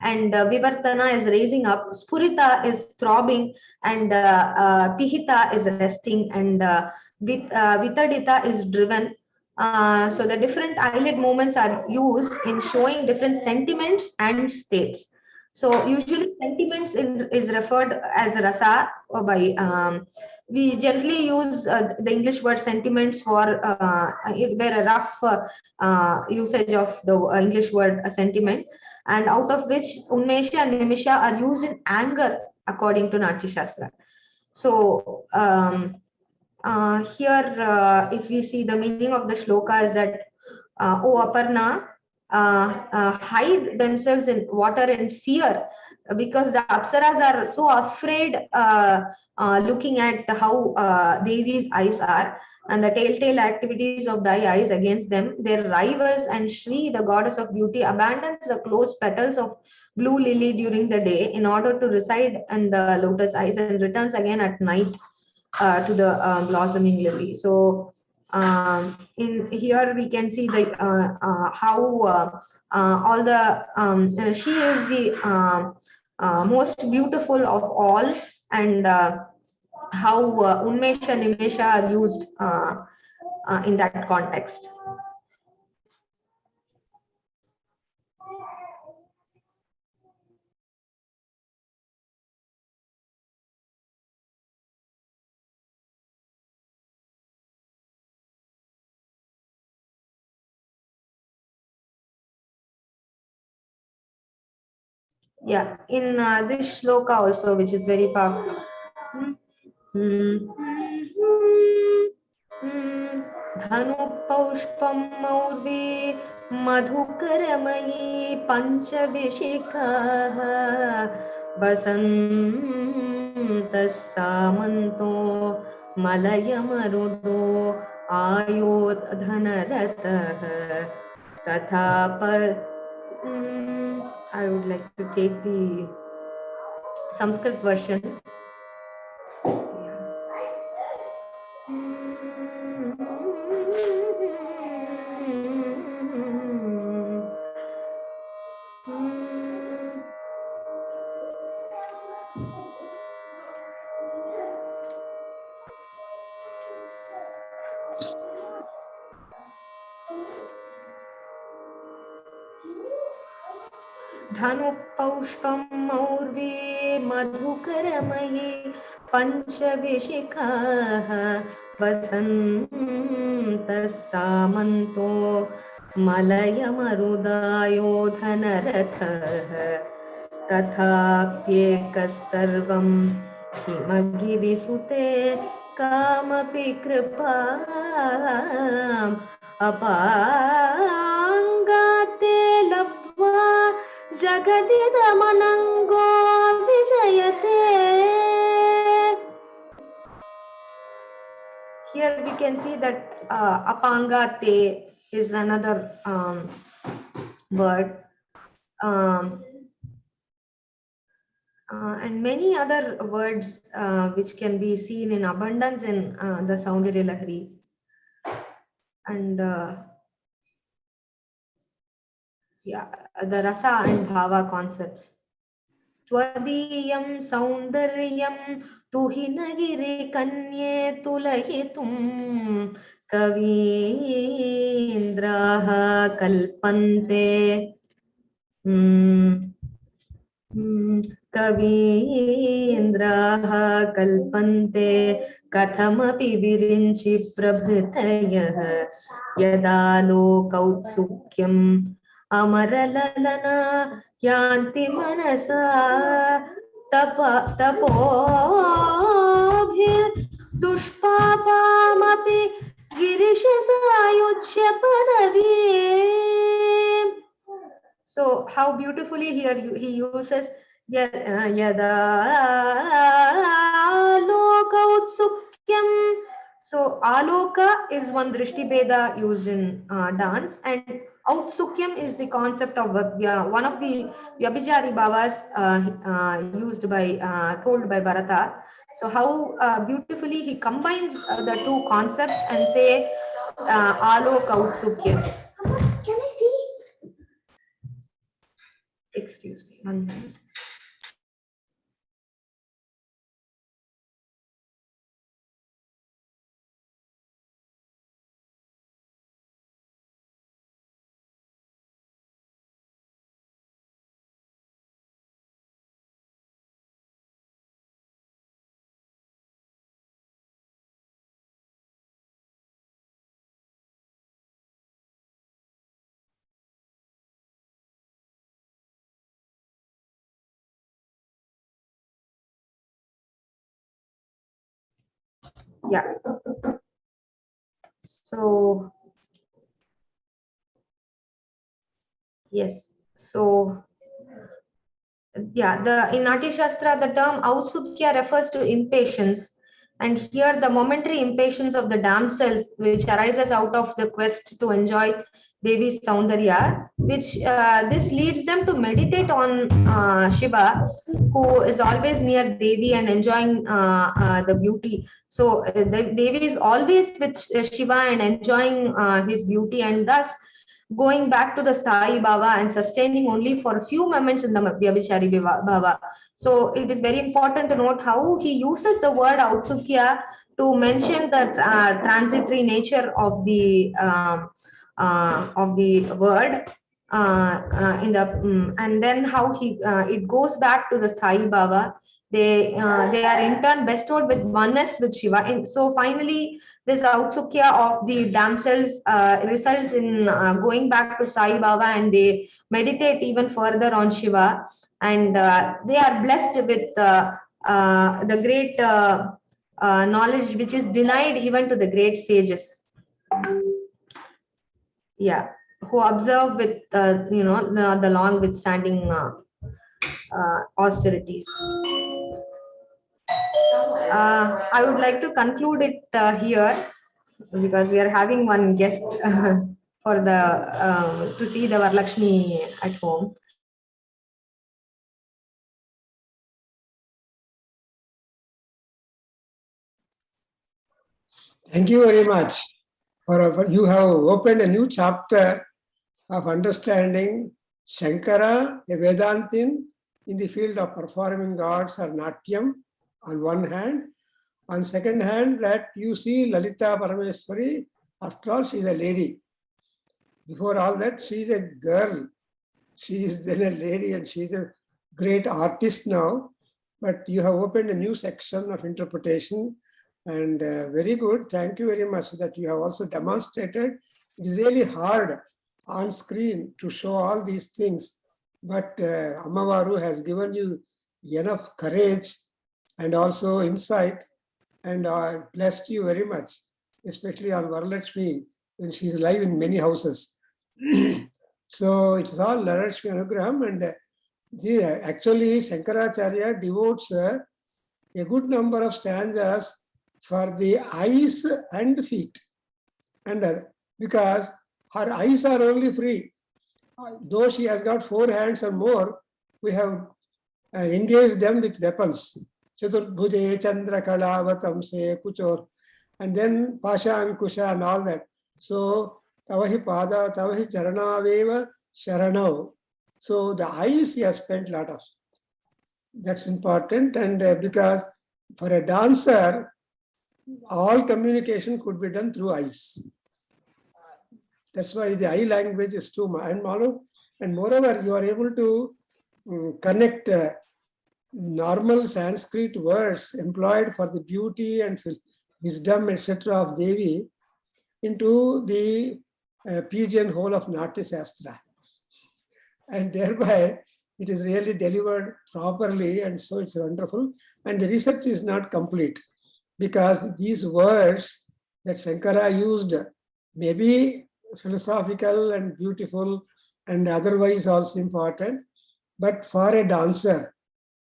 and Vivartana is raising up, Spurita is throbbing, and Pihita is resting, and Vitadita is driven. So the different eyelid movements are used in showing different sentiments and states. So usually sentiments is referred as rasa or by we generally use the English word sentiments for where a rough usage of the English word sentiment, and out of which Unmesha and Nimisha are used in anger according to Natya Shastra. So here, if we see the meaning of the shloka is that, O Aparna, hide themselves in water and fear, because the Apsaras are so afraid looking at how Devi's eyes are and the telltale activities of thy eyes against them. Their rivals, and Shri, the goddess of beauty, abandons the closed petals of blue lily during the day in order to reside in the lotus eyes and returns again at night to the blossoming lily. So in here we can see the how all the she is the most beautiful of all, and how Unmesha and Nimesha are used in that context. Yeah, in this shloka also, which is very powerful. धनु पौष्पम मौर्वे मधुकरमयी पंचविशिखाः वसन्तः सामन्तो मलयमरुदो आयोधनरतः तथा I would like to take the Sanskrit version. धनुपौष्पं मौर्वे मधुकरमयी पंचविशिखाः वसन्तः सामन्तो मलयमरुदायोधनरथः तथाप्येकः सर्वं हिमगिरिसुते कामपि कृपाम् अपाङ्गाते लब्ध्वा जगदिदमनङ्गो विजयते. Here we can see that apangate is another word, and many other words which can be seen in abundance in the Saundarya Lahari. And yeah, the rasa and bhava concepts. Twadiyam saundaryam tuhinagiri kanye tulayitum kavindraha kalpante kavindraha kalpante kathamapi virinchi prabhritayah yada lokautsukhyam अमरललना यान्ति मनसा तपोभिर्दुष्पापामपि गिरिशसायुज्य पदवी. So how beautifully here he uses yada loka utsukyam. So aloka is one drishti beda used in dance, and Autsukyam is the concept of one of the Vyabhichari Bhavas used by, told by Bharata. So how beautifully he combines the two concepts and say Alok Autsukyam. Can I see? Excuse me, 1 minute. Yeah. So, yes. So, yeah, in Natya Shastra, the term Autsukya refers to impatience. And here, the momentary impatience of the damsels, which arises out of the quest to enjoy Devi's Saundarya, which this leads them to meditate on Shiva, who is always near Devi and enjoying the beauty. So, Devi is always with Shiva and enjoying his beauty, and thus going back to the Sthayi Bhava and sustaining only for a few moments in the Vyabhichari Bhava. So it is very important to note how he uses the word Autsukya to mention the transitory nature of the word and then how it goes back to the Sthayi Bhava. They are in turn bestowed with oneness with Shiva. And so finally, this Autsukya of the damsels results in going back to Sai Baba, and they meditate even further on Shiva, and they are blessed with the great knowledge which is denied even to the great sages. Yeah, who observe with the long withstanding austerities. I would like to conclude it here, because we are having one guest for the to see the Varalakshmi at home. Thank you very much. You have opened a new chapter of understanding Shankara, a Vedantin in the field of performing arts or Natyam on one hand. On second hand, that you see Lalita Parameswari, after all, she is a lady. Before all that, she is a girl. She is then a lady and she is a great artist now. But you have opened a new section of interpretation, and very good. Thank you very much that you have also demonstrated. It is really hard on screen to show all these things, but Ammavaru has given you enough courage and also insight, and blessed you very much, especially on Varalakshmi, when she is live in many houses. So it's all Varalakshmi Anugraham, and actually Shankaracharya devotes a good number of stanzas for the eyes and feet, and because her eyes are only free, though she has got 4 hands or more, we have engaged them with weapons. Chaturbhuje Chandra Kalavatamse Kuchor, and then Pasha and Kusha and all that. So Tavahi Pada, Tavahi Charana Veva Sharanao. So the eyes he has spent a lot of. That's important, and because for a dancer, all communication could be done through eyes. That's why the eye language is too much. And moreover, you are able to connect normal Sanskrit words employed for the beauty and wisdom, etc. of Devi into the pigeonhole of Natya Shastra. And thereby, it is really delivered properly, and so it's wonderful. And the research is not complete, because these words that Shankara used may be philosophical and beautiful and otherwise also important, but for a dancer,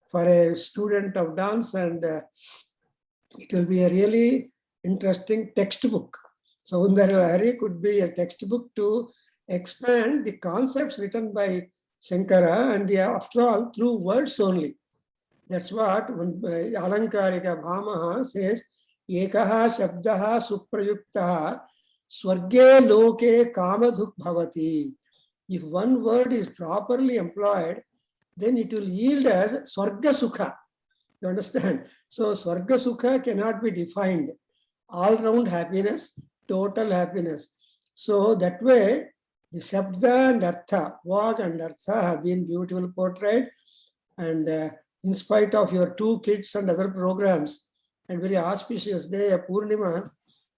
for a student of dance, and it will be a really interesting textbook. Saundarya Lahari could be a textbook to expand the concepts written by Shankara, and they are, after all, through words only. That's what when Alankarika Bhamaha says, Ekaha Shabdaha Suprayuktaha Swarge Loke Kamadhuk Bhavati. If one word is properly employed, then it will yield as Swarga Sukha. You understand? So Swarga Sukha cannot be defined. All-round happiness, total happiness. So that way, the Shabda and Artha, Vag and Artha have been beautifully portrayed. And in spite of your 2 kids and other programs, and very auspicious day of Purnima,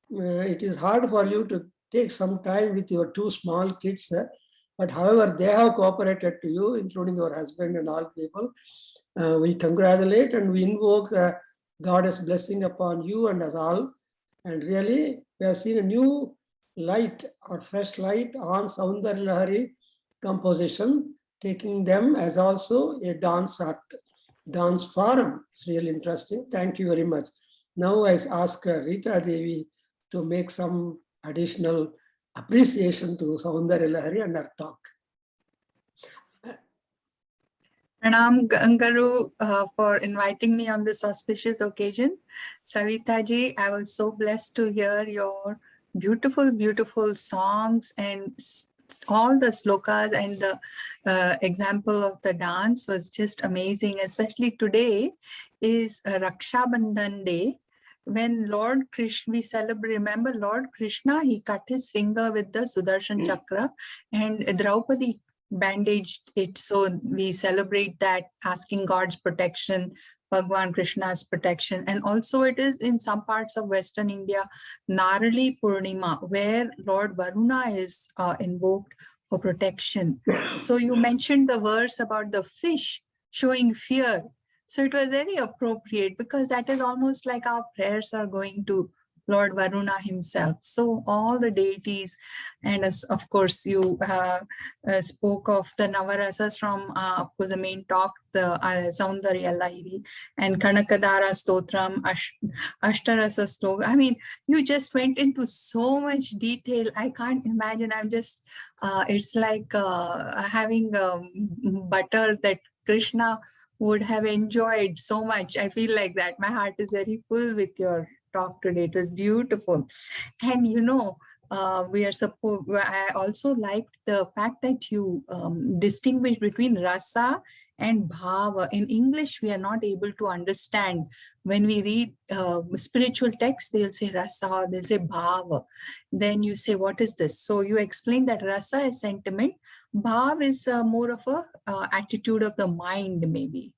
it is hard for you to take some time with your 2 small kids. But however, they have cooperated to you, including your husband and all people. We congratulate and we invoke Goddess blessing upon you and us all. And really, we have seen a new light or fresh light on Saundar Lahari composition, taking them as also a dance art, dance forum. It's really interesting. Thank you very much. Now I ask Rita Devi to make some additional appreciation to Saundar Lahari and her talk. Pranam Gangaru for inviting me on this auspicious occasion. Savita ji, I was so blessed to hear your beautiful, beautiful songs and all the slokas, and the example of the dance was just amazing. Especially today is Raksha Bandhan Day, when Lord Krishna, we celebrate, remember Lord Krishna, he cut his finger with the Sudarshan Chakra and Draupadi bandaged it. So we celebrate that, asking God's protection, Bhagwan Krishna's protection. And also it is in some parts of Western India, Narali Purnima, where Lord Varuna is invoked for protection. So you mentioned the verse about the fish showing fear. So it was very appropriate, because that is almost like our prayers are going to Lord Varuna himself. So all the deities, and as of course you spoke of the Navarasas from of course the main talk, the Saundarya Lahiri and Kanakadara Stotram, Ashtarasa Sloka. I mean, you just went into so much detail. I can't imagine. I'm just, it's like having butter that Krishna would have enjoyed so much. I feel like that. My heart is very full with your talk today. It was beautiful. And you know, I also liked the fact that you distinguish between rasa and bhava. In English, we are not able to understand. When we read spiritual texts, they'll say rasa, or they'll say bhava. Then you say, what is this? So you explain that rasa is sentiment. Bhav is more of a attitude of the mind, maybe.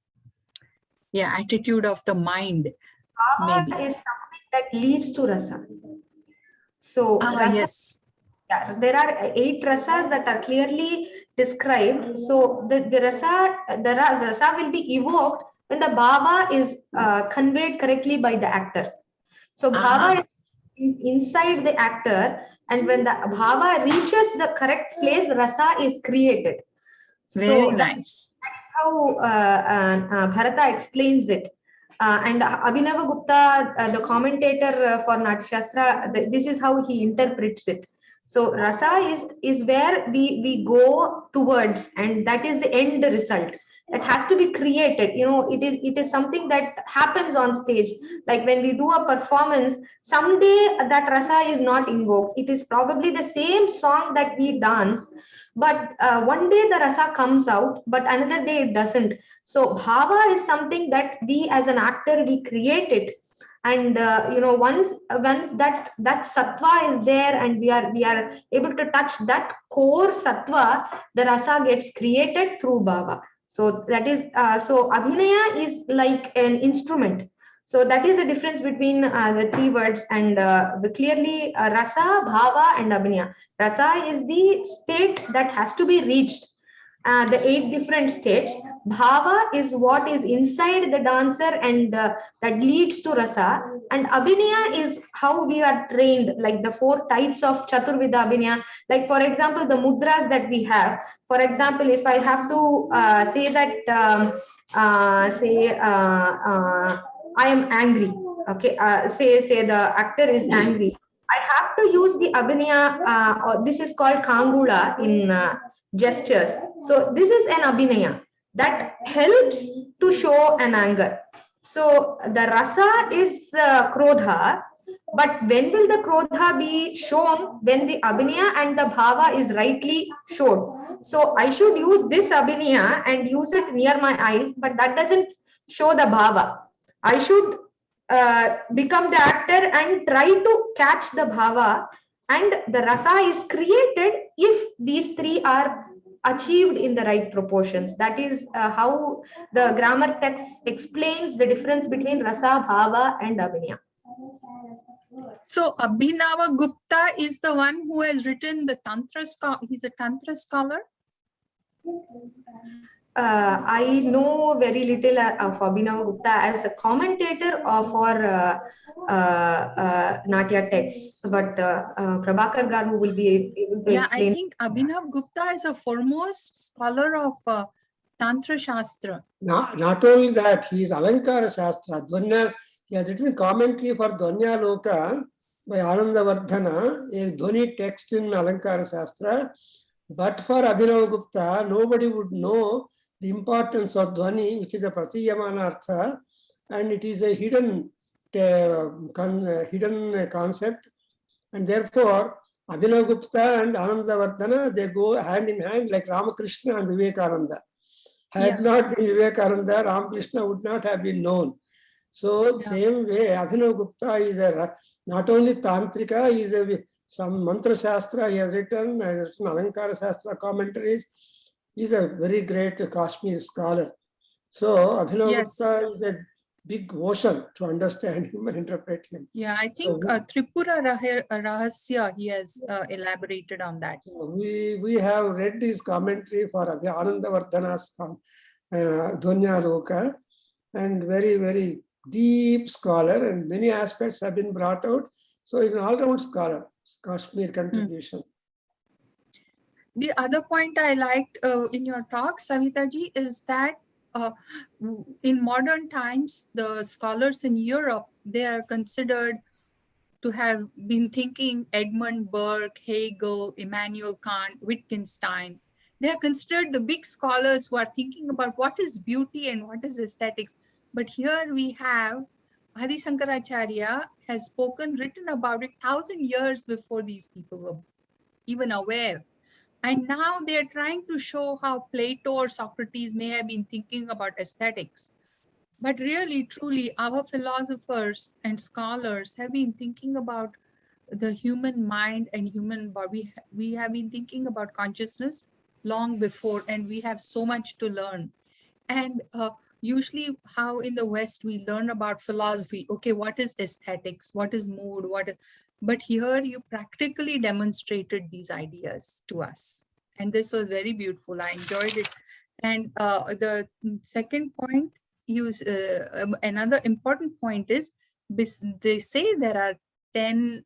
Yeah, attitude of the mind. Bhava is something that leads to rasa. So rasa, yes. Yeah, there are 8 rasas that are clearly described. So the rasa will be evoked when the bhava is conveyed correctly by the actor. So bhava is inside the actor, and when the bhava reaches the correct place, rasa is created. Very nice. That's how Bharata explains it. And Abhinava Gupta, the commentator for Natyashastra, this is how he interprets it. So rasa is where we go towards, and that is the end result. That has to be created. You know, it is something that happens on stage. Like when we do a performance, someday that rasa is not invoked. It is probably the same song that we dance, but one day the rasa comes out, but another day it doesn't. So bhava is something that we as an actor, we create it. And you know, once that sattva is there, and we are able to touch that core sattva, the rasa gets created through bhava. So that is so abhinaya is like an instrument. So that is the difference between the 3 words, and clearly rasa, bhava, and abhinaya. Rasa is the state that has to be reached. The 8 different states. Bhava is what is inside the dancer, and that leads to rasa. And abhinaya is how we are trained, like the 4 types of Chaturvida abhinaya. Like for example, the mudras that we have. For example, if I have to say that, I am angry. Okay, say the actor is angry. I have to use the abhinaya, or this is called kangula in gestures. So this is an abhinaya that helps to show an anger. So the rasa is krodha, but when will the krodha be shown? When the abhinaya and the bhava is rightly shown. So I should use this abhinaya and use it near my eyes, but that doesn't show the bhava. I should become the actor and try to catch the bhava, and the rasa is created if these three are achieved in the right proportions. That is how the grammar text explains the difference between rasa, bhava and abhinaya. So Abhinava Gupta is the one who has written the Tantra scholar. He's a Tantra scholar. I know very little of Abhinav Gupta as a commentator for Natya texts, but Prabhakar Garu will be able to Yeah, explain. I think Abhinav Gupta is a foremost scholar of Tantra Shastra. Not only that, he is Alankara Shastra. Dvanya, he has written commentary for Dvanya Loka by Anandavardhana, a Dhoni text in Alankara Shastra. But for Abhinav Gupta, nobody would know the importance of Dhvani, which is a Pratiyamana Artha, and it is a hidden concept. And therefore, Abhinav Gupta and Anandavardhana, they go hand in hand like Ramakrishna and Vivekananda. Had not been Vivekananda, Ramakrishna would not have been known. So same way, Abhinav Gupta is not only Tantrika, he is some Mantra Shastra he has written Alankara Shastra commentaries. He is a very great Kashmir scholar. So Abhinav Gupta is a big ocean to understand him and interpret him. Yeah, I think Tripura Rahasya, he has elaborated on that. We have read his commentary for Anandavardhana's Dhvanya Loka, and very, very deep scholar, and many aspects have been brought out. So he's an all-round scholar, Kashmir contribution. The other point I liked in your talk, Savitaji, is that in modern times, the scholars in Europe, they are considered to have been thinking Edmund Burke, Hegel, Immanuel Kant, Wittgenstein. They are considered the big scholars who are thinking about what is beauty and what is aesthetics. But here we have Adi Shankaracharya has spoken, written about it 1,000 years before these people were even aware. And now they're trying to show how Plato or Socrates may have been thinking about aesthetics. But really, truly, our philosophers and scholars have been thinking about the human mind and human body. We have been thinking about consciousness long before, and we have so much to learn. And usually how in the West we learn about philosophy. Okay, what is aesthetics? What is mood? But here you practically demonstrated these ideas to us. And this was very beautiful. I enjoyed it. And the second point, another important point is, they say there are 10,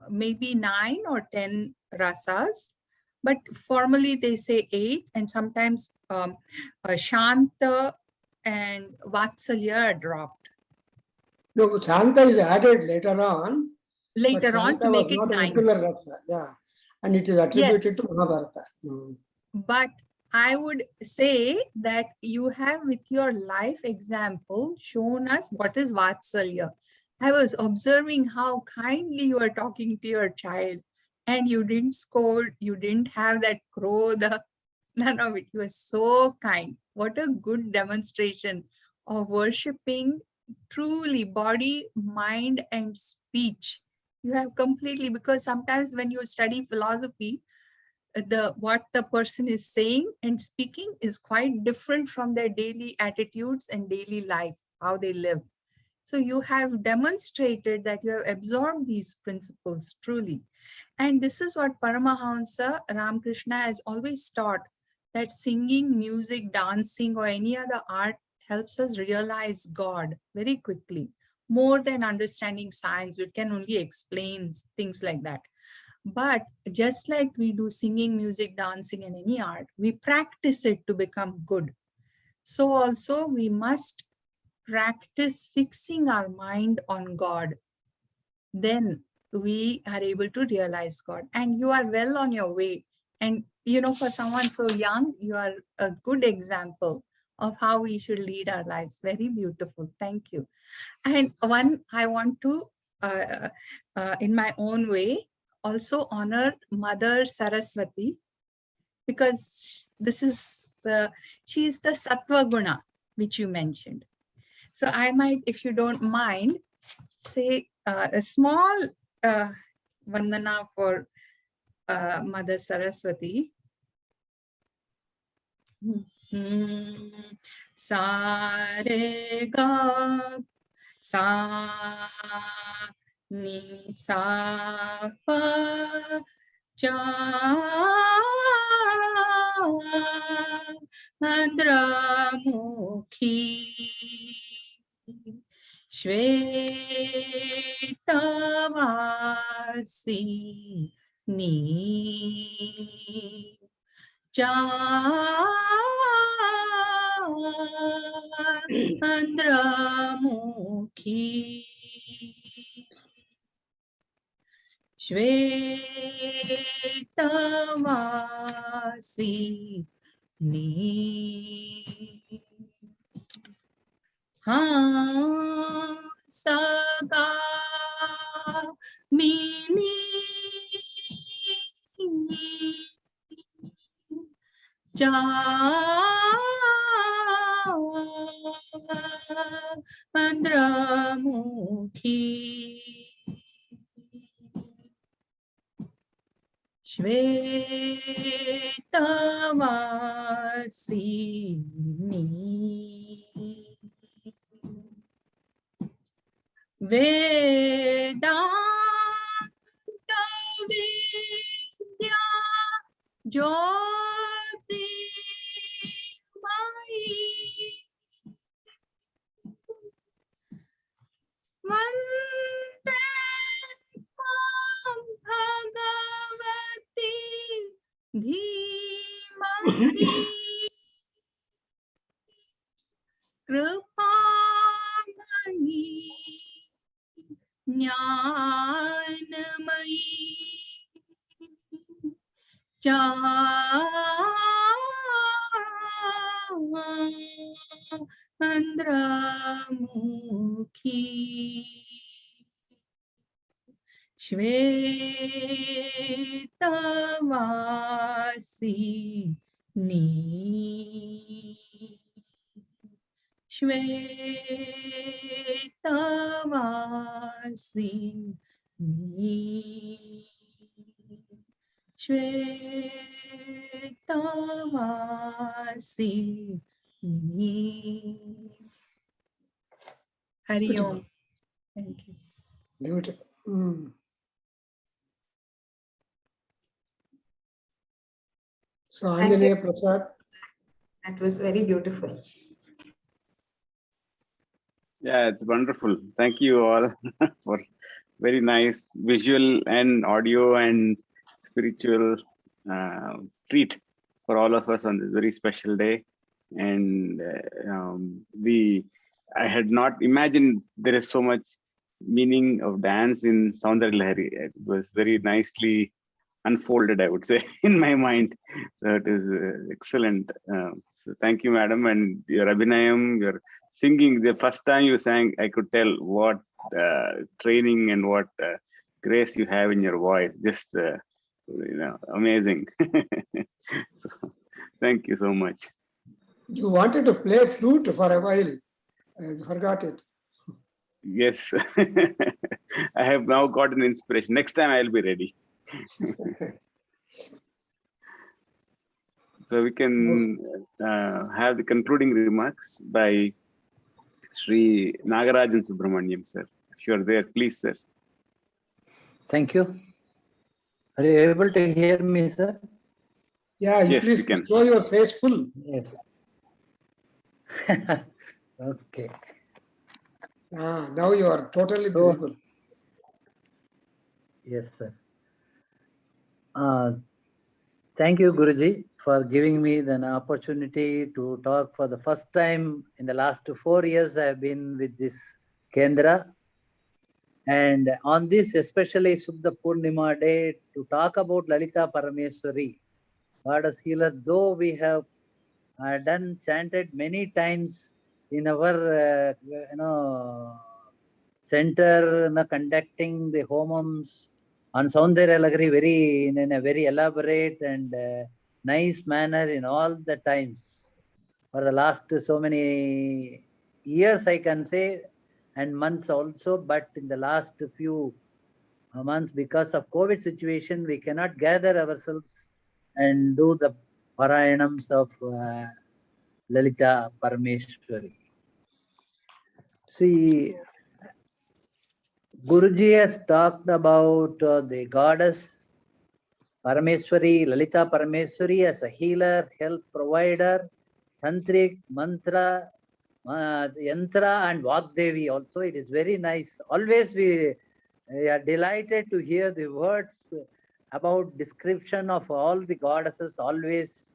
maybe 9 or 10 rasas, but formally they say 8, and sometimes Shanta and Vatsalya are dropped. No, Shanta is added later on. Later on to make it 9. Rasa, yeah. And it is attributed to Mahabharata. But I would say that you have with your life example shown us what is Vatsalya. I was observing how kindly you are talking to your child, and you didn't scold, you didn't have that krodha, none of it. You were so kind. What a good demonstration of worshipping truly body, mind, and speech. You have completely, because sometimes when you study philosophy, what the person is saying and speaking is quite different from their daily attitudes and daily life, how they live. So you have demonstrated that you have absorbed these principles truly. And this is what Paramahansa Ramakrishna has always taught, that singing, music, dancing, or any other art helps us realize God very quickly, more than understanding science, which can only explain things like that. But just like we do singing, music, dancing, and any art, we practice it to become good. So also we must practice fixing our mind on God. Then we are able to realize God. And you are well on your way. And, you know, for someone so young, you are a good example of how we should lead our lives. Very beautiful. Thank you. And one, I want to, in my own way, also honor Mother Saraswati, because this is she is the Sattva Guna, which you mentioned. So I might, if you don't mind, say a small Vandana for Mother Saraswati. Sa re ga sa ni sa pa Chandramukhi Shvetavasi Ni Chandramukhi Shvetavasi Ni Saga Mini Chandramukhi Shvetavasi Ni Vedanta Vidya Jyoti Mai Vande Mam Bhagavati Dhimahi Kripamani Jnanamayi Chandramukhi Shvetavasi Ni Shvetavasi Ni Shvetavasi Ni. Hari Beautiful. Om. Thank you. Beautiful. So, Thank you. Anjaneya Prasad. That was very beautiful. Yeah, it's wonderful. Thank you all for very nice visual and audio and spiritual treat for all of us on this very special day. And I had not imagined there is so much meaning of dance in Soundar Lahari. It was very nicely unfolded, I would say, in my mind. So it is excellent. So thank you, madam. And your Abhinayam, your singing, the first time you sang, I could tell what training and what grace you have in your voice. Just, amazing. So thank you so much. You wanted to play flute for a while. I forgot it. Yes. I have now got an inspiration. Next time I'll be ready. So we can have the concluding remarks by Sri Nagarajan Subramaniam, sir. If you are there, please, sir. Thank you. Are you able to hear me, sir? Yeah, Yes, please we can. show your face full. Yes. Okay. Now you are totally So- visible. Yes, sir. Thank you, Guruji, for giving me an opportunity to talk for the first time in the last 4 years. I have been with this Kendra, And on this, especially Suddha Purnima day, to talk about Lalita Parameswari, Goddess Healer, though we have chanted many times in our, center, conducting the homums on Soundarya very in a very elaborate and nice manner in all the times for the last so many years, I can say, and months also. But in the last few months, because of COVID situation, we cannot gather ourselves and do the Parayanams of Lalita Parameshwari. See, Guruji has talked about the goddess Parameswari, Lalita Parameswari as a healer, health provider, tantric, mantra, yantra and Vagdevi also. It is very nice. Always we are delighted to hear the words about description of all the goddesses. Always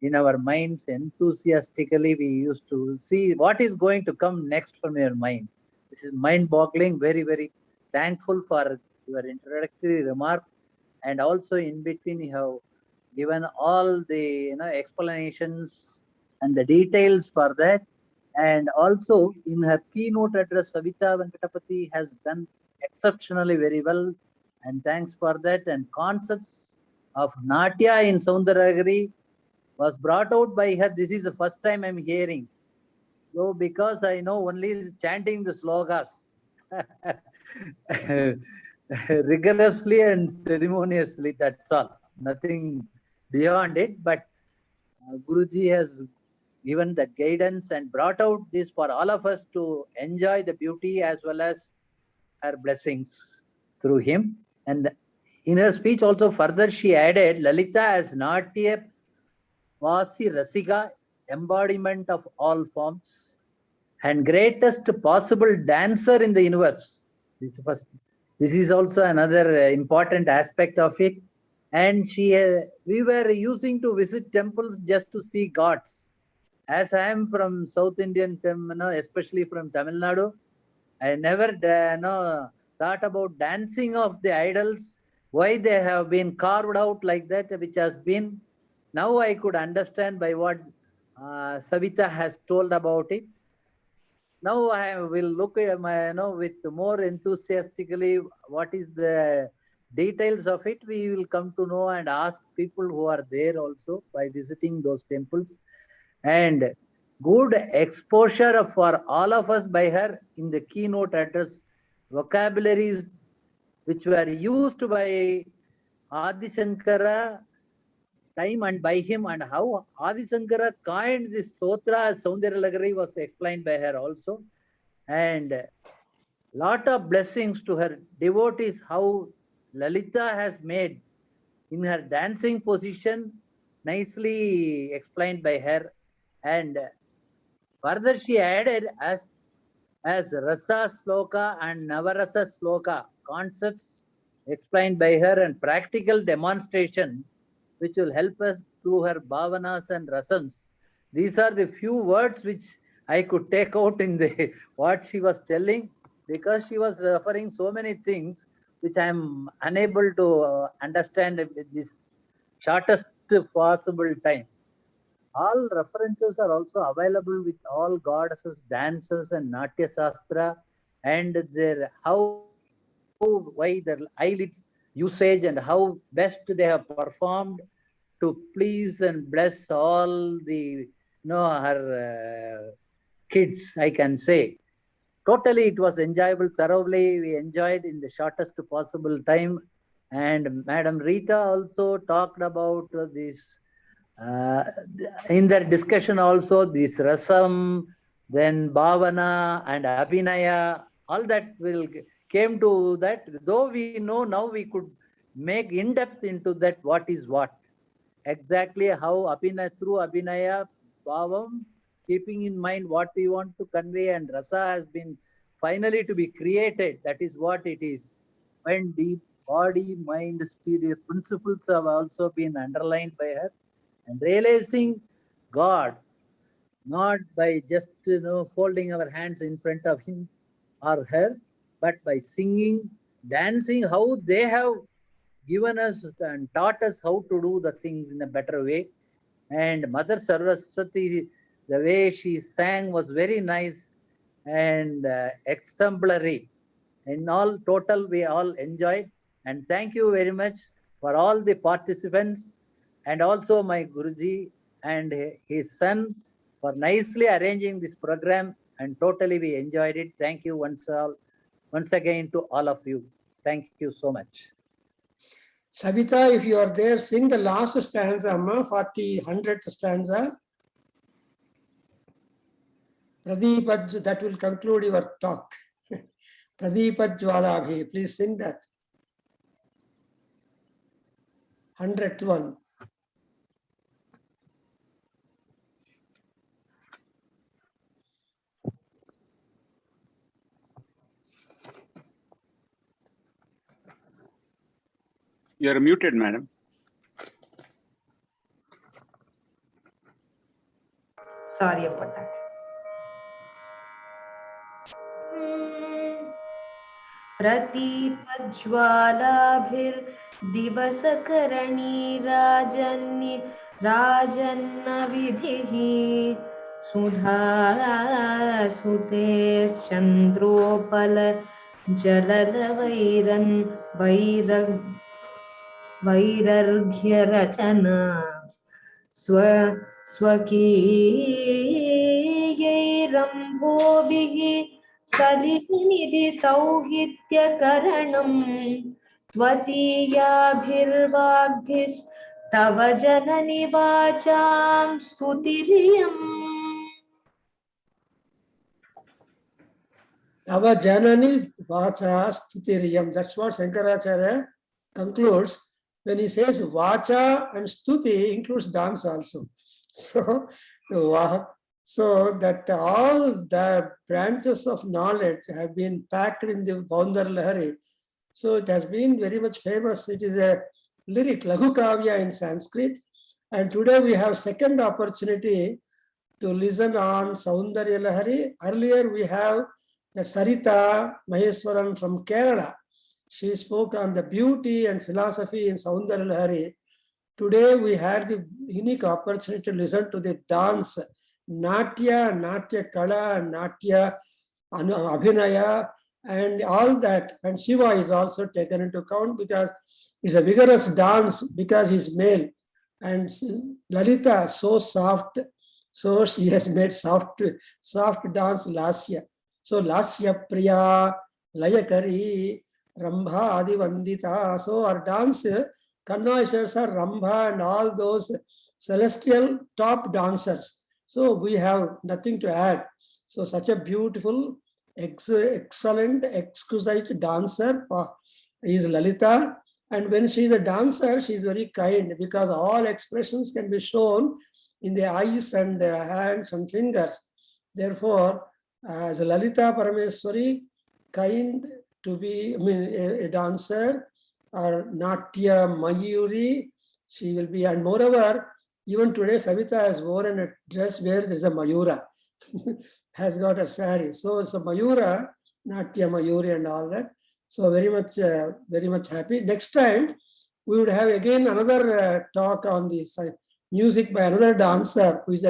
in our minds, enthusiastically we used to see what is going to come next from your mind. This is mind-boggling. Very, very thankful for your introductory remark, and also in between you have given all the explanations and the details for that. And also in her keynote address, Savita Venkatapati has done exceptionally very well, and thanks for that. And concepts of Natya in Soundaragari was brought out by her. This is the first time I'm hearing. So because I know only chanting the slogas rigorously and ceremoniously, that's all. Nothing beyond it. But Guruji has given that guidance and brought out this for all of us to enjoy the beauty as well as her blessings through him. And in her speech also further she added Lalita as Natya Vasi Rasika, embodiment of all forms, and greatest possible dancer in the universe. This is also another important aspect of it. And we were using to visit temples just to see gods. As I am from South Indian, especially from Tamil Nadu, I never thought about dancing of the idols, why they have been carved out like that, which has been. Now I could understand by what Savita has told about it. Now I will look at with more enthusiastically what is the details of it. We will come to know and ask people who are there also by visiting those temples. And good exposure for all of us by her in the keynote address, vocabularies which were used by Adi Shankara time and by him, and how Adi Shankara coined this stotra as Soundarya was explained by her also. And lot of blessings to her devotees, how Lalita has made in her dancing position, nicely explained by her. And further she added as Rasa Sloka and Navarasa Sloka, concepts explained by her and practical demonstration which will help us through her bhavanas and rasams. These are the few words which I could take out in the what she was telling, because she was referring so many things which I am unable to understand with this shortest possible time. All references are also available with all goddesses, dances, and Natya Shastra, and their why their eyelids usage and how best they have performed to please and bless all the her kids, I can say. Totally, it was enjoyable thoroughly. We enjoyed in the shortest possible time. And Madam Rita also talked about this in their discussion also, this rasam, then bhavana and abhinaya, all that will came to that. Though we know now, we could make in depth into that what is what. Exactly how through abhinaya, bhavam, keeping in mind what we want to convey, and rasa has been finally to be created. That is what it is. When deep body, mind, spirit principles have also been underlined by her, and realizing God, not by just folding our hands in front of him or her, but by singing, dancing, how they have given us and taught us how to do the things in a better way. And Mother Saraswati, the way she sang was very nice and exemplary. In all total, we all enjoyed. And thank you very much for all the participants and also my Guruji and his son for nicely arranging this program. And totally we enjoyed it. Thank you once again to all of you. Thank you so much. Savita, if you are there, sing the last stanza, Amma, 100th stanza. Pradeep, that will conclude your talk. Pradeep Jwalabhi, please sing that. 100th one. You're muted, madam. Sorry about that. प्रदीपज्वालाभिर्दिवसकरणी राजन्न विधिः सुधासुते चन्द्रोपल जललवैरन् वैरर्घ्यरचना स्वकीयैरम्भोभिः सलिलनिधि सौहित्यकरणम् त्वदीयाभिर्वाग्भिस्तव जननि वाचां स्तुतिरियम्. Tava Janani Vacha Stutiriyam. That's what Shankaracharya concludes when he says Vacha and Stuti includes dance also. So that all the branches of knowledge have been packed in the Baundar Lahari. So it has been very much famous. It is a lyric, Laghu Kavya in Sanskrit. And today we have second opportunity to listen on Saundarya Lahari. Earlier we have that Sarita Maheswaran from Kerala. She spoke on the beauty and philosophy in Saundarya Lahari. Today we had the unique opportunity to listen to the dance, Natya, Natya Kala, Natya Abhinaya, and all that. And Shiva is also taken into account because it's a vigorous dance because he's male. And Lalita, so soft, so she has made soft dance Lasya. So Lasya Priya, Layakari, Rambha Adivandita. So our dance connoisseurs are Rambha and all those celestial top dancers. So we have nothing to add. So such a beautiful, excellent, exquisite dancer is Lalita. And when she is a dancer, she is very kind because all expressions can be shown in the eyes and hands and fingers. Therefore, as Lalita Parameswari, kind to be, a dancer, or Natya Mayuri, she will be. And moreover, even today, Savita has worn a dress where there is a Mayura, has got a sari. So it's a Mayura, Natya Mayuri and all that. So very much happy. Next time, we would have again another talk on this music by another dancer who is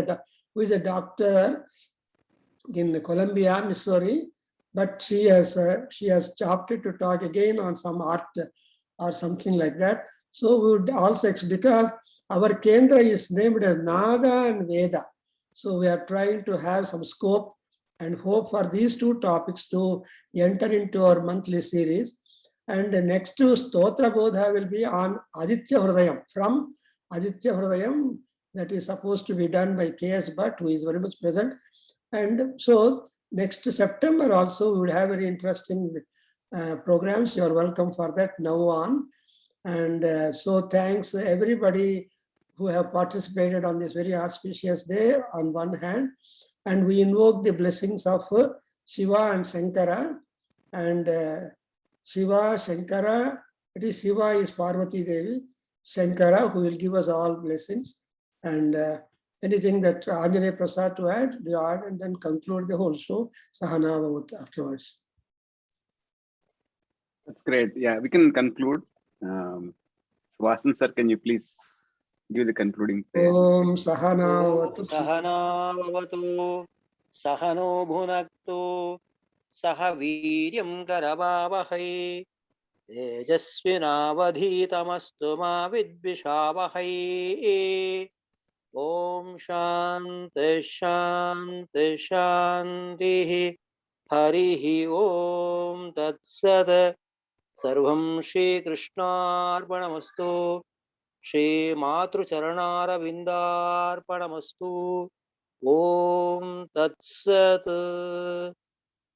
a doctor in Columbia, Missouri, but she has opted to talk again on some art or something like that. So we would also, because our Kendra is named as Nada and Veda. So we are trying to have some scope and hope for these two topics to enter into our monthly series. And the next Stotra Bodha will be on Aditya Hridayam, from Aditya Hridayam, that is supposed to be done by K.S. Bhatt, who is very much present. And so next September also we would have very interesting programs. You are welcome for that now on. And so thanks everybody who have participated on this very auspicious day on one hand. And we invoke the blessings of Shiva and Shankara. And Shiva, Shankara, it is Shiva is Parvati Devi, Shankara who will give us all blessings. And anything that Anjane Prasad to add, we add and then conclude the whole show. Sahana Bhavat afterwards. That's great. Yeah, we can conclude. So Vasan sir, can you please give the concluding prayer? Om Sahana Om Vatu. सहनावतु सहनो भुनक्तु सह वीर्यं करवावहै तेजस्विनावधीतमस्तु मा विद्विषावहै ॐ शान्ति शान्ति शान्तिः हरिः ॐ तत्सत् सर्वं श्रीकृष्णार्पणमस्तु श्रीमातृचरणारविन्दार्पणमस्तु ॐ तत्सत्।